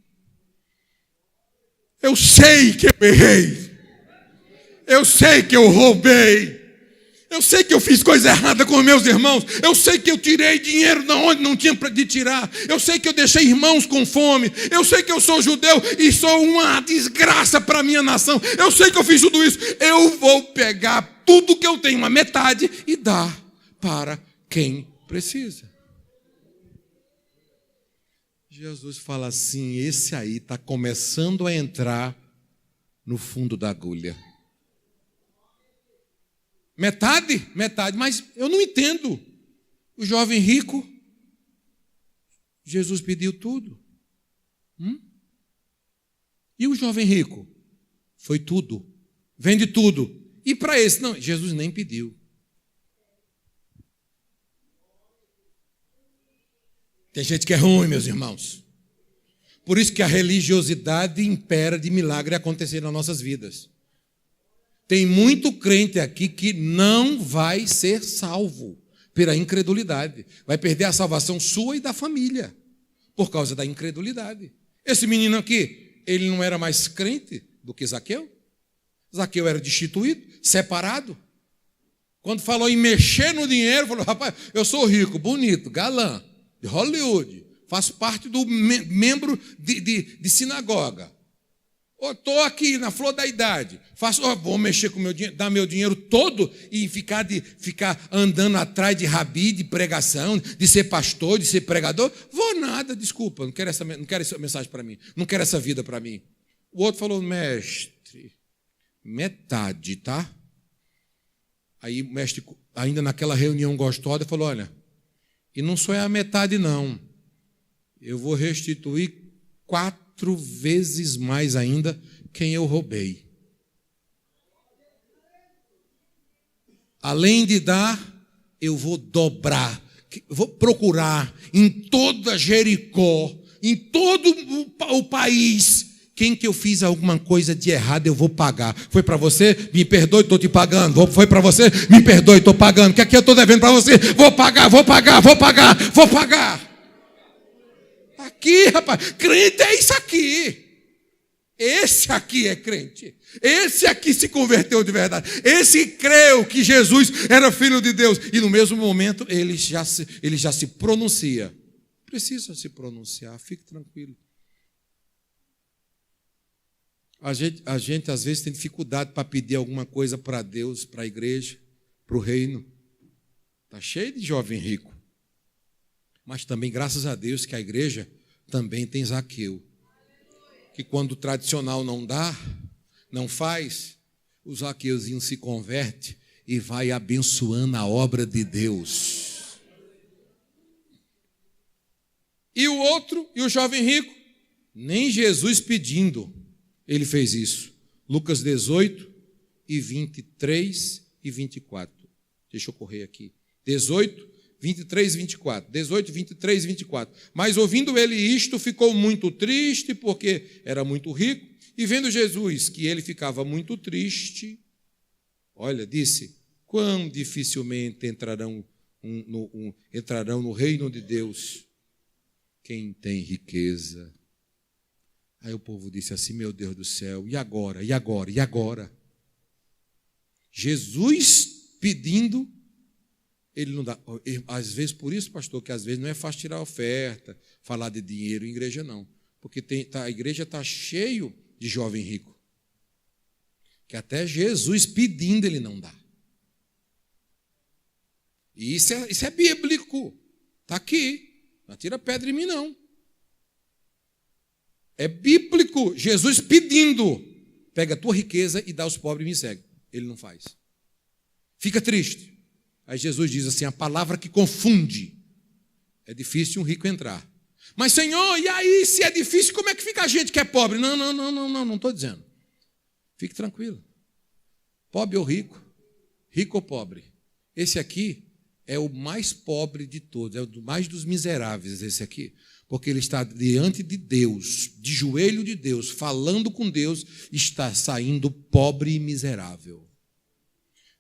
Eu sei que eu errei. Eu sei que eu roubei. Eu sei que eu fiz coisa errada com meus irmãos. Eu sei que eu tirei dinheiro de onde não tinha de tirar. Eu sei que eu deixei irmãos com fome. Eu sei que eu sou judeu e sou uma desgraça para a minha nação. Eu sei que eu fiz tudo isso. Eu vou pegar tudo que eu tenho, uma metade, e dar para quem precisa. Jesus fala assim, esse aí está começando a entrar no fundo da agulha. Metade, mas eu não entendo. O jovem rico, Jesus pediu tudo. E o jovem rico? Foi tudo. Vende tudo. E para esse? Não, Jesus nem pediu. Tem gente que é ruim, meus irmãos. Por isso que a religiosidade impera de milagre acontecer nas nossas vidas. Tem muito crente aqui que não vai ser salvo pela incredulidade. Vai perder a salvação sua e da família por causa da incredulidade. Esse menino aqui, ele não era mais crente do que Zaqueu? Zaqueu era destituído, separado. Quando falou em mexer no dinheiro, falou, rapaz, eu sou rico, bonito, galã, de Hollywood, faço parte do membro de sinagoga. Estou aqui na flor da idade, vou mexer com meu dinheiro, dar meu dinheiro todo e ficar andando atrás de rabi, de pregação, de ser pastor, de ser pregador. Vou nada, desculpa, não quero essa mensagem para mim, não quero essa vida para mim. O outro falou, mestre, metade, tá? Aí o mestre, ainda naquela reunião gostosa, falou, olha, e não só é a metade não, eu vou restituir 4 vezes mais ainda quem eu roubei. Além de dar, eu vou dobrar, vou procurar em toda Jericó, em todo o país, quem que eu fiz alguma coisa de errado, eu vou pagar. Foi para você? Me perdoe, estou te pagando. Foi para você? Me perdoe, estou pagando. O que aqui eu estou devendo para você? Vou pagar. Aqui, rapaz, crente é isso aqui. Esse aqui é crente. Esse aqui se converteu de verdade. Esse creu que Jesus era filho de Deus. E no mesmo momento ele já se pronuncia. Precisa se pronunciar, fique tranquilo. A gente às vezes tem dificuldade para pedir alguma coisa para Deus, para a igreja, para o reino. Está cheio de jovem rico. Mas também, graças a Deus, que a igreja também tem Zaqueu. Que quando o tradicional não dá, não faz, o Zaqueuzinho se converte e vai abençoando a obra de Deus. E o outro, e o jovem rico, nem Jesus pedindo, ele fez isso. Lucas 18, e 23 e 24. Deixa eu correr aqui. 18, 23 e 24. 18, 23 e 24. Mas ouvindo ele isto, ficou muito triste, porque era muito rico, e vendo Jesus que ele ficava muito triste, olha, disse, quão dificilmente entrarão no reino de Deus quem tem riqueza. Aí o povo disse assim, meu Deus do céu, e agora? Jesus pedindo, ele não dá. Às vezes, por isso, pastor, que às vezes não é fácil tirar oferta, falar de dinheiro em igreja, não. Porque a igreja está cheio de jovem rico, que até Jesus pedindo ele não dá. E isso é bíblico. Está aqui. Não tira pedra em mim, não. É bíblico. Jesus pedindo. Pega a tua riqueza e dá aos pobres e me segue. Ele não faz. Fica triste. Aí Jesus diz assim, a palavra que confunde. É difícil um rico entrar. Mas, Senhor, e aí, se é difícil, como é que fica a gente que é pobre? Não estou dizendo. Fique tranquilo. Pobre ou rico, rico ou pobre. Esse aqui é o mais pobre de todos, é o mais dos miseráveis, esse aqui. Porque ele está diante de Deus, de joelho de Deus, falando com Deus, está saindo pobre e miserável.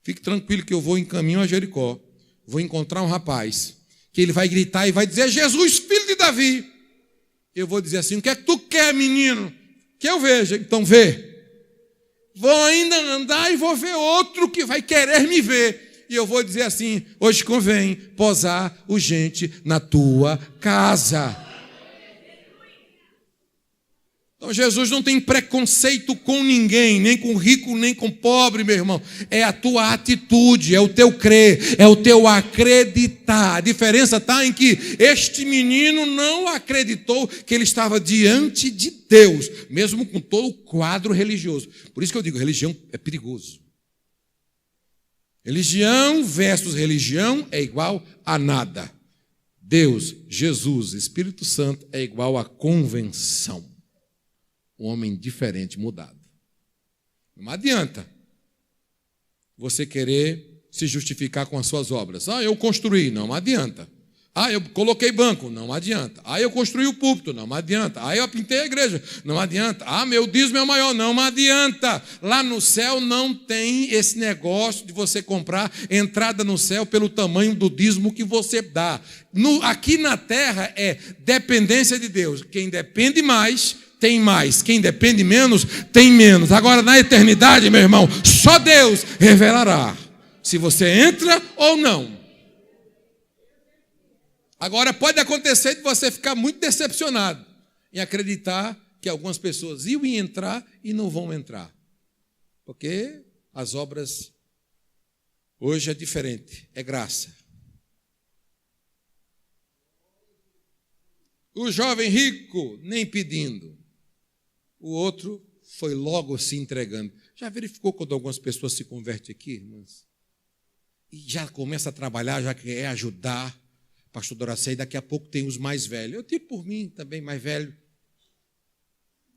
Fique tranquilo que eu vou em caminho a Jericó, vou encontrar um rapaz, que ele vai gritar e vai dizer, Jesus, filho de Davi. Eu vou dizer assim, o que é que tu quer, menino? Que eu veja. Então vê. Vou ainda andar e vou ver outro que vai querer me ver. E eu vou dizer assim, hoje convém posar urgente na tua casa. Então Jesus não tem preconceito com ninguém, nem com rico, nem com pobre, meu irmão. É a tua atitude, é o teu crer, é o teu acreditar. A diferença está em que este menino não acreditou que ele estava diante de Deus, mesmo com todo o quadro religioso. Por isso que eu digo, religião é perigoso. Religião versus religião é igual a nada. Deus, Jesus, Espírito Santo é igual a convenção. Um homem diferente, mudado. Não adianta você querer se justificar com as suas obras. Eu construí, não adianta. Eu coloquei banco, não adianta. Eu construí o púlpito, não adianta. Eu pintei a igreja, não adianta. Meu dízimo é maior, não adianta. Lá no céu não tem esse negócio de você comprar entrada no céu pelo tamanho do dízimo que você dá. Aqui na terra é dependência de Deus. Quem depende mais, tem mais. Quem depende menos, tem menos. Agora, na eternidade, meu irmão, só Deus revelará se você entra ou não. Agora, pode acontecer de você ficar muito decepcionado em acreditar que algumas pessoas iam entrar e não vão entrar. Porque as obras hoje é diferente, é graça. O jovem rico, nem pedindo. O outro foi logo se entregando. Já verificou quando algumas pessoas se convertem aqui, irmãs? E já começa a trabalhar, já quer ajudar. Pastor Doracei, daqui a pouco tem os mais velhos. Eu tiro por mim também, mais velho.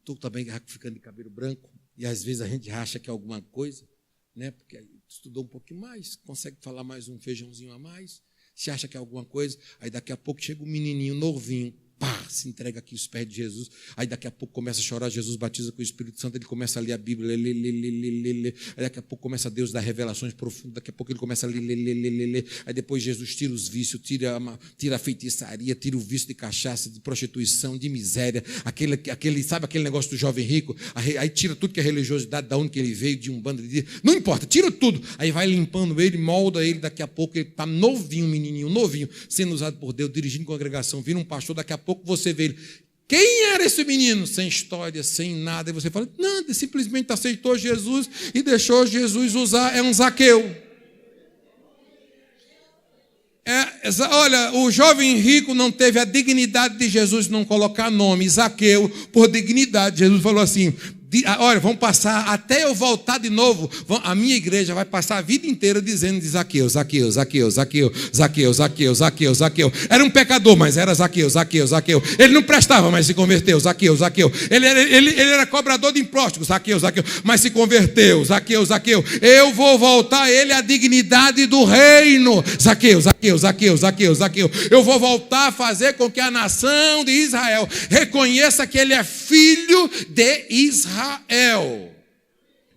Estou também ficando de cabelo branco. E às vezes a gente acha que é alguma coisa, né? Porque estudou um pouquinho mais, consegue falar mais um feijãozinho a mais. Se acha que é alguma coisa, aí daqui a pouco chega um menininho novinho. Se entrega aqui os pés de Jesus, aí daqui a pouco começa a chorar, Jesus batiza com o Espírito Santo, ele começa a ler a Bíblia, aí daqui a pouco começa Deus a dar revelações profundas, daqui a pouco ele começa a ler, aí depois Jesus tira os vícios, tira a feitiçaria, tira o vício de cachaça, de prostituição, de miséria, sabe aquele negócio do jovem rico, aí tira tudo que é religiosidade, da onde que ele veio, de um bando de... Não importa, tira tudo, aí vai limpando ele, molda ele, daqui a pouco ele está novinho, menininho, novinho, sendo usado por Deus, dirigindo congregação, vira um pastor, daqui a pouco você vê ele. Quem era esse menino? Sem história, sem nada. E você fala, não, ele simplesmente aceitou Jesus e deixou Jesus usar. É um Zaqueu. Olha, o jovem rico não teve a dignidade de Jesus não colocar nome. Zaqueu, por dignidade. Jesus falou assim, olha, vamos passar, até eu voltar de novo, a minha igreja vai passar a vida inteira dizendo de Zaqueu, Zaqueu, Zaqueu, Zaqueu, Zaqueu, Zaqueu, Zaqueu, Zaqueu. Era um pecador, mas era Zaqueu, Zaqueu, Zaqueu. Ele não prestava, mas se converteu, Zaqueu, Zaqueu. Ele era cobrador de impostos, Zaqueu, Zaqueu, mas se converteu, Zaqueu, Zaqueu. Eu vou voltar a ele a dignidade do reino, Zaqueu, Zaqueu, Zaqueu, Zaqueu, Zaqueu. Eu vou voltar a fazer com que a nação de Israel reconheça que ele é filho de Israel.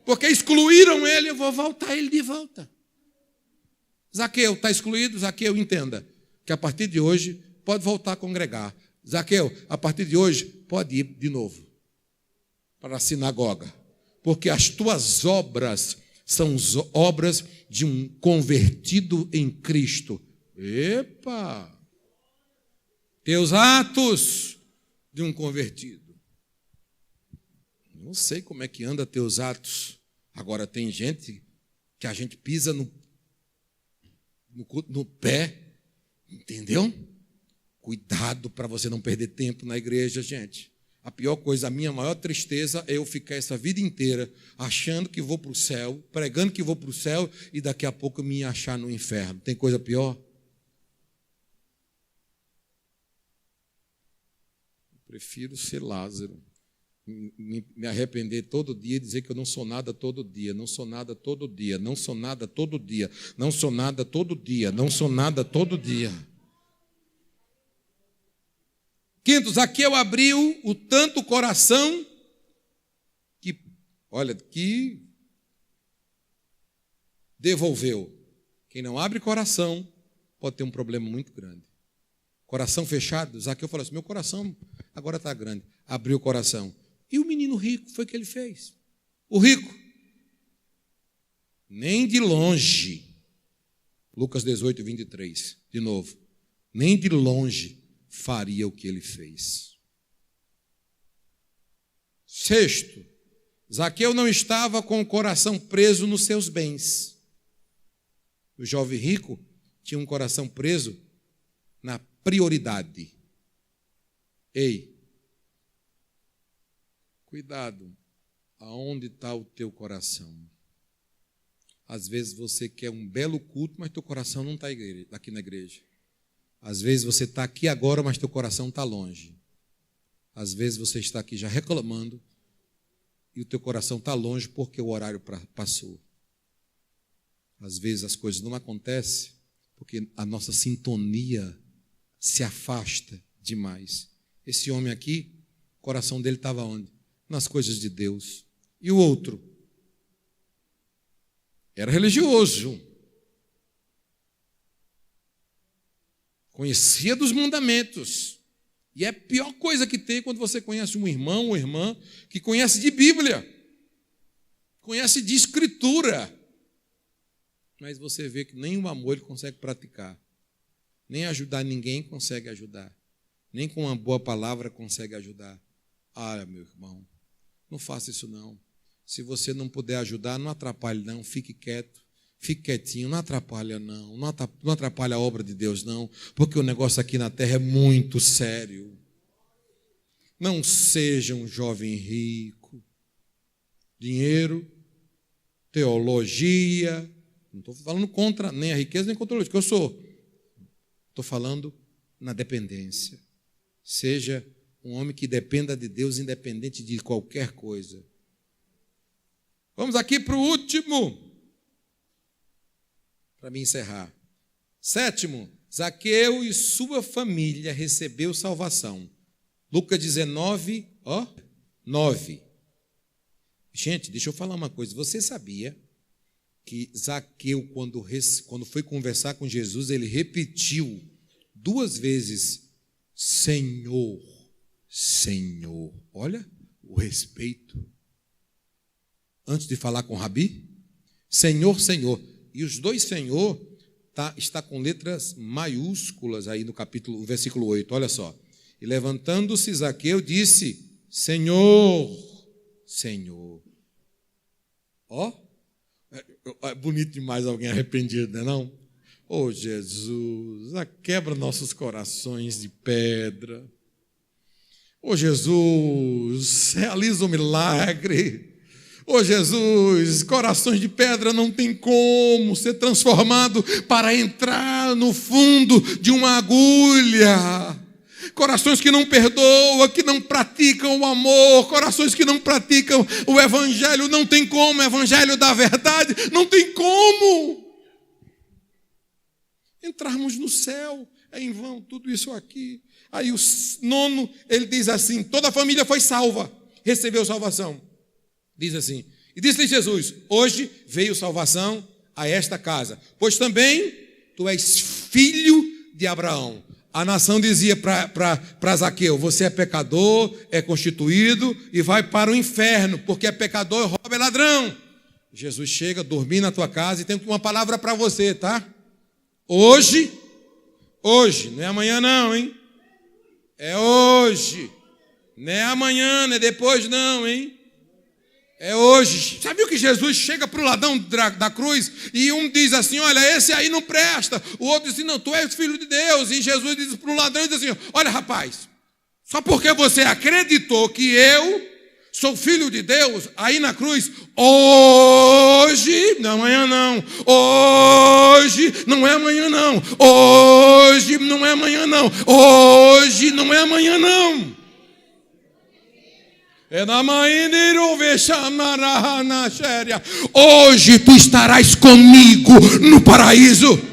Porque excluíram ele, eu vou voltar ele de volta. Zaqueu, está excluído? Zaqueu, entenda que a partir de hoje pode voltar a congregar. Zaqueu, a partir de hoje pode ir de novo para a sinagoga. Porque as tuas obras são obras de um convertido em Cristo. Epa! Teus atos de um convertido. Não sei como é que anda teus atos Agora, tem gente que a gente pisa no pé, entendeu? Cuidado para você não perder tempo na igreja, gente. A pior coisa, a minha maior tristeza é eu ficar essa vida inteira achando que vou para o céu, pregando que vou para o céu e daqui a pouco me achar no inferno. Tem coisa pior? Eu prefiro ser Lázaro. Me arrepender todo dia e dizer que eu não sou nada todo dia, não sou nada todo dia, não sou nada todo dia, não sou nada todo dia, não sou nada todo dia. Quinto, Zaqueu abriu o tanto coração que devolveu. Quem não abre coração pode ter um problema muito grande. Coração fechado, Zaqueu falou assim, meu coração agora está grande. Abriu o coração. E o menino rico, foi o que ele fez. O rico, nem de longe, Lucas 18, 23, de novo, nem de longe faria o que ele fez. Sexto, Zaqueu não estava com o coração preso nos seus bens. O jovem rico tinha um coração preso na prioridade. Ei, cuidado, aonde está o teu coração? Às vezes você quer um belo culto, mas teu coração não está aqui na igreja. Às vezes você está aqui agora, mas teu coração está longe. Às vezes você está aqui já reclamando e o teu coração está longe porque o horário passou. Às vezes as coisas não acontecem porque a nossa sintonia se afasta demais. Esse homem aqui, o coração dele estava onde? Nas coisas de Deus. E o outro? Era religioso. Conhecia dos mandamentos. E é a pior coisa que tem quando você conhece um irmão ou irmã que conhece de Bíblia, conhece de Escritura, mas você vê que nem o amor ele consegue praticar, nem ajudar ninguém consegue ajudar, nem com uma boa palavra consegue ajudar. Ah, meu irmão, não faça isso não. Se você não puder ajudar, não atrapalhe não, fique quieto. Fique quietinho, não atrapalha não, não atrapalha a obra de Deus não, porque o negócio aqui na terra é muito sério. Não seja um jovem rico. Dinheiro, teologia, não estou falando contra nem a riqueza nem contra a teologia, que eu sou. Estou falando na dependência. Seja um homem que dependa de Deus, independente de qualquer coisa. Vamos aqui para o último, para me encerrar. Sétimo, Zaqueu e sua família recebeu salvação. Lucas 19, 9. Gente, deixa eu falar uma coisa. Você sabia que Zaqueu, quando foi conversar com Jesus, ele repetiu 2 vezes, Senhor, Senhor. Olha o respeito. Antes de falar com Rabi, Senhor, Senhor. E os 2 Senhor está com letras maiúsculas aí no versículo 8, olha só. E levantando-se Zaqueu disse, Senhor, Senhor. É bonito demais alguém arrependido, não é não? Oh, Jesus, quebra nossos corações de pedra. Oh, Jesus, realiza um milagre. Oh, Jesus, corações de pedra não tem como ser transformado para entrar no fundo de uma agulha. Corações que não perdoam, que não praticam o amor, corações que não praticam o evangelho, não tem como, o evangelho da verdade, não tem como entrarmos no céu, é em vão tudo isso aqui. Aí o 9, ele diz assim, toda a família foi salva, recebeu salvação. Diz assim, e disse-lhe Jesus, hoje veio salvação a esta casa, pois também tu és filho de Abraão. A nação dizia para Zaqueu, você é pecador, é constituído e vai para o inferno, porque é pecador, rouba, é ladrão. Jesus chega, dormir na tua casa e tem uma palavra para você, tá? Hoje, não é amanhã não, hein? É hoje, não é amanhã, não é depois não, hein? É hoje. Sabia que Jesus chega para o ladrão da cruz e um diz assim, olha, esse aí não presta. O outro diz assim, não, tu és filho de Deus. E Jesus diz para o ladrão e diz assim, olha, rapaz, só porque você acreditou que eu sou filho de Deus, aí na cruz, hoje, não amanhã não, hoje não é amanhã não, hoje não é amanhã não, hoje não é amanhã não. Hoje tu estarás comigo no paraíso.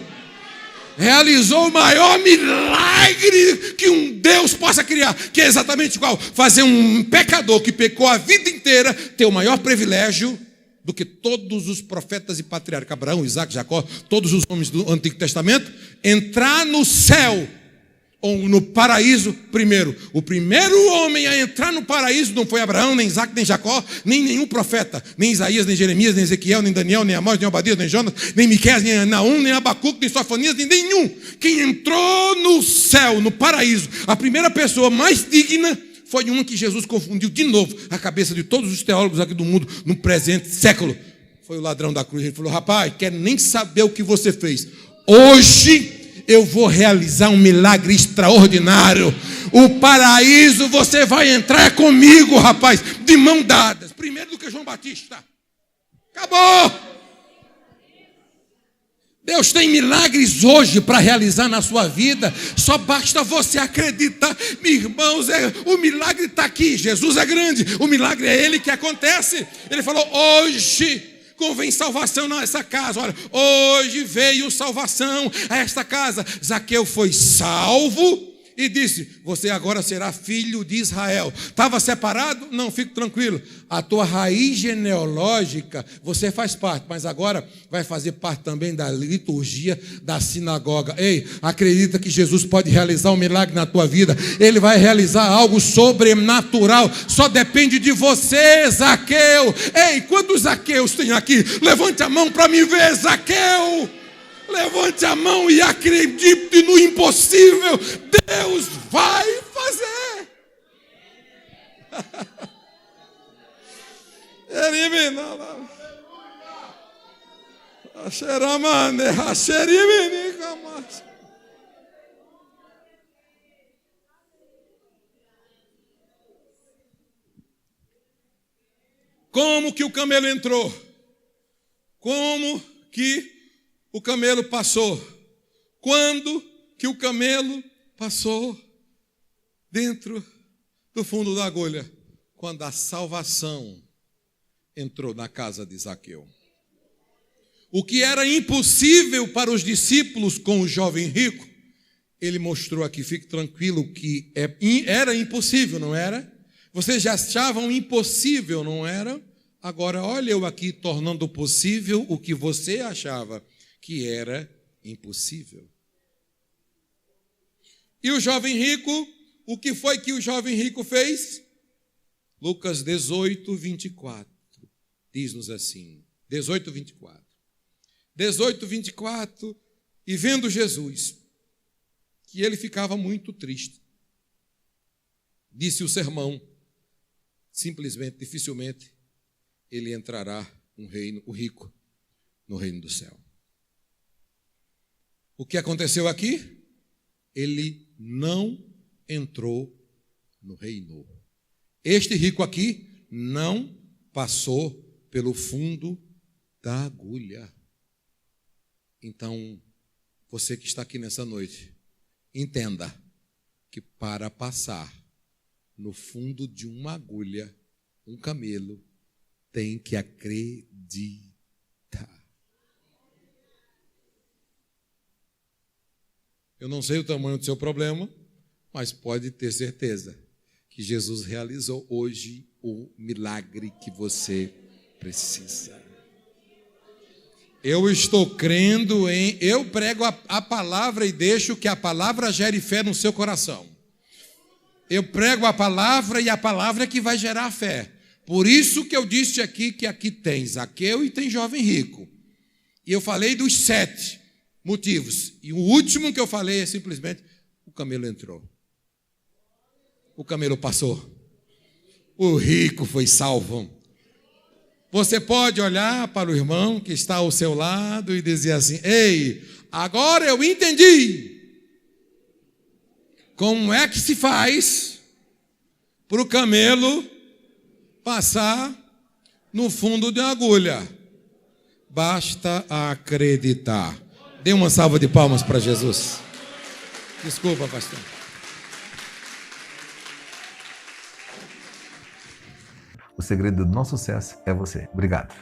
Realizou o maior milagre que um Deus possa criar, que é exatamente qual? Fazer um pecador que pecou a vida inteira ter o maior privilégio do que todos os profetas e patriarcas, Abraão, Isaac, Jacó, todos os homens do Antigo Testamento, entrar no céu ou no paraíso primeiro. O primeiro homem a entrar no paraíso não foi Abraão, nem Isaac, nem Jacó, nem nenhum profeta, nem Isaías, nem Jeremias, nem Ezequiel, nem Daniel, nem Amós, nem Obadias, nem Jonas, nem Miqueias, nem Naum, nem Abacuque, nem Sofonias, nem nenhum. Quem entrou no céu, no paraíso, a primeira pessoa mais digna foi uma que Jesus confundiu de novo a cabeça de todos os teólogos aqui do mundo no presente século. Foi o ladrão da cruz. Ele falou, rapaz, quero nem saber o que você fez. Hoje eu vou realizar um milagre extraordinário. O paraíso você vai entrar comigo, rapaz, de mão dadas. Primeiro do que João Batista. Acabou. Deus tem milagres hoje para realizar na sua vida. Só basta você acreditar. Meus irmãos, o milagre está aqui. Jesus é grande. O milagre é Ele que acontece. Ele falou, hoje convém salvação nessa casa. Olha, hoje veio salvação a esta casa. Zaqueu foi salvo e disse, você agora será filho de Israel. Estava separado? Não, fique tranquilo. A tua raiz genealógica, você faz parte, mas agora vai fazer parte também da liturgia da sinagoga. Ei, acredita que Jesus pode realizar um milagre na tua vida. Ele vai realizar algo sobrenatural. Só depende de você, Zaqueu. Ei, quantos Zaqueus tem aqui? Levante a mão para me ver, Zaqueu. Levante a mão e acredite no impossível. Deus vai fazer. Como que o camelo entrou? Como que o camelo passou? Quando que o camelo passou dentro do fundo da agulha? Quando a salvação entrou na casa de Zaqueu. O que era impossível para os discípulos com o jovem rico, ele mostrou aqui, fique tranquilo, que era impossível, não era? Vocês já achavam impossível, não era? Agora, olha eu aqui tornando possível o que você achava que era impossível. E o jovem rico, o que foi que o jovem rico fez? Lucas 18, 24, diz-nos assim, 18, 24. 18, 24, e vendo Jesus, que ele ficava muito triste, disse o sermão, simplesmente, dificilmente, ele entrará no reino, o rico, no reino do céu. O que aconteceu aqui? Ele não entrou no reino. Este rico aqui não passou pelo fundo da agulha. Então, você que está aqui nessa noite, entenda que para passar no fundo de uma agulha, um camelo tem que acreditar. Eu não sei o tamanho do seu problema, mas pode ter certeza que Jesus realizou hoje o milagre que você precisa. Eu estou crendo em... Eu prego a palavra e deixo que a palavra gere fé no seu coração. Eu prego a palavra e a palavra é que vai gerar fé. Por isso que eu disse aqui que aqui tem Zaqueu e tem jovem rico. E eu falei dos 7 motivos. E o último que eu falei é simplesmente, o camelo entrou. O camelo passou. O rico foi salvo. Você pode olhar para o irmão que está ao seu lado e dizer assim: ei, agora eu entendi como é que se faz para o camelo passar no fundo de uma agulha. Basta acreditar. Dê uma salva de palmas para Jesus. Desculpa, pastor. O segredo do nosso sucesso é você. Obrigado.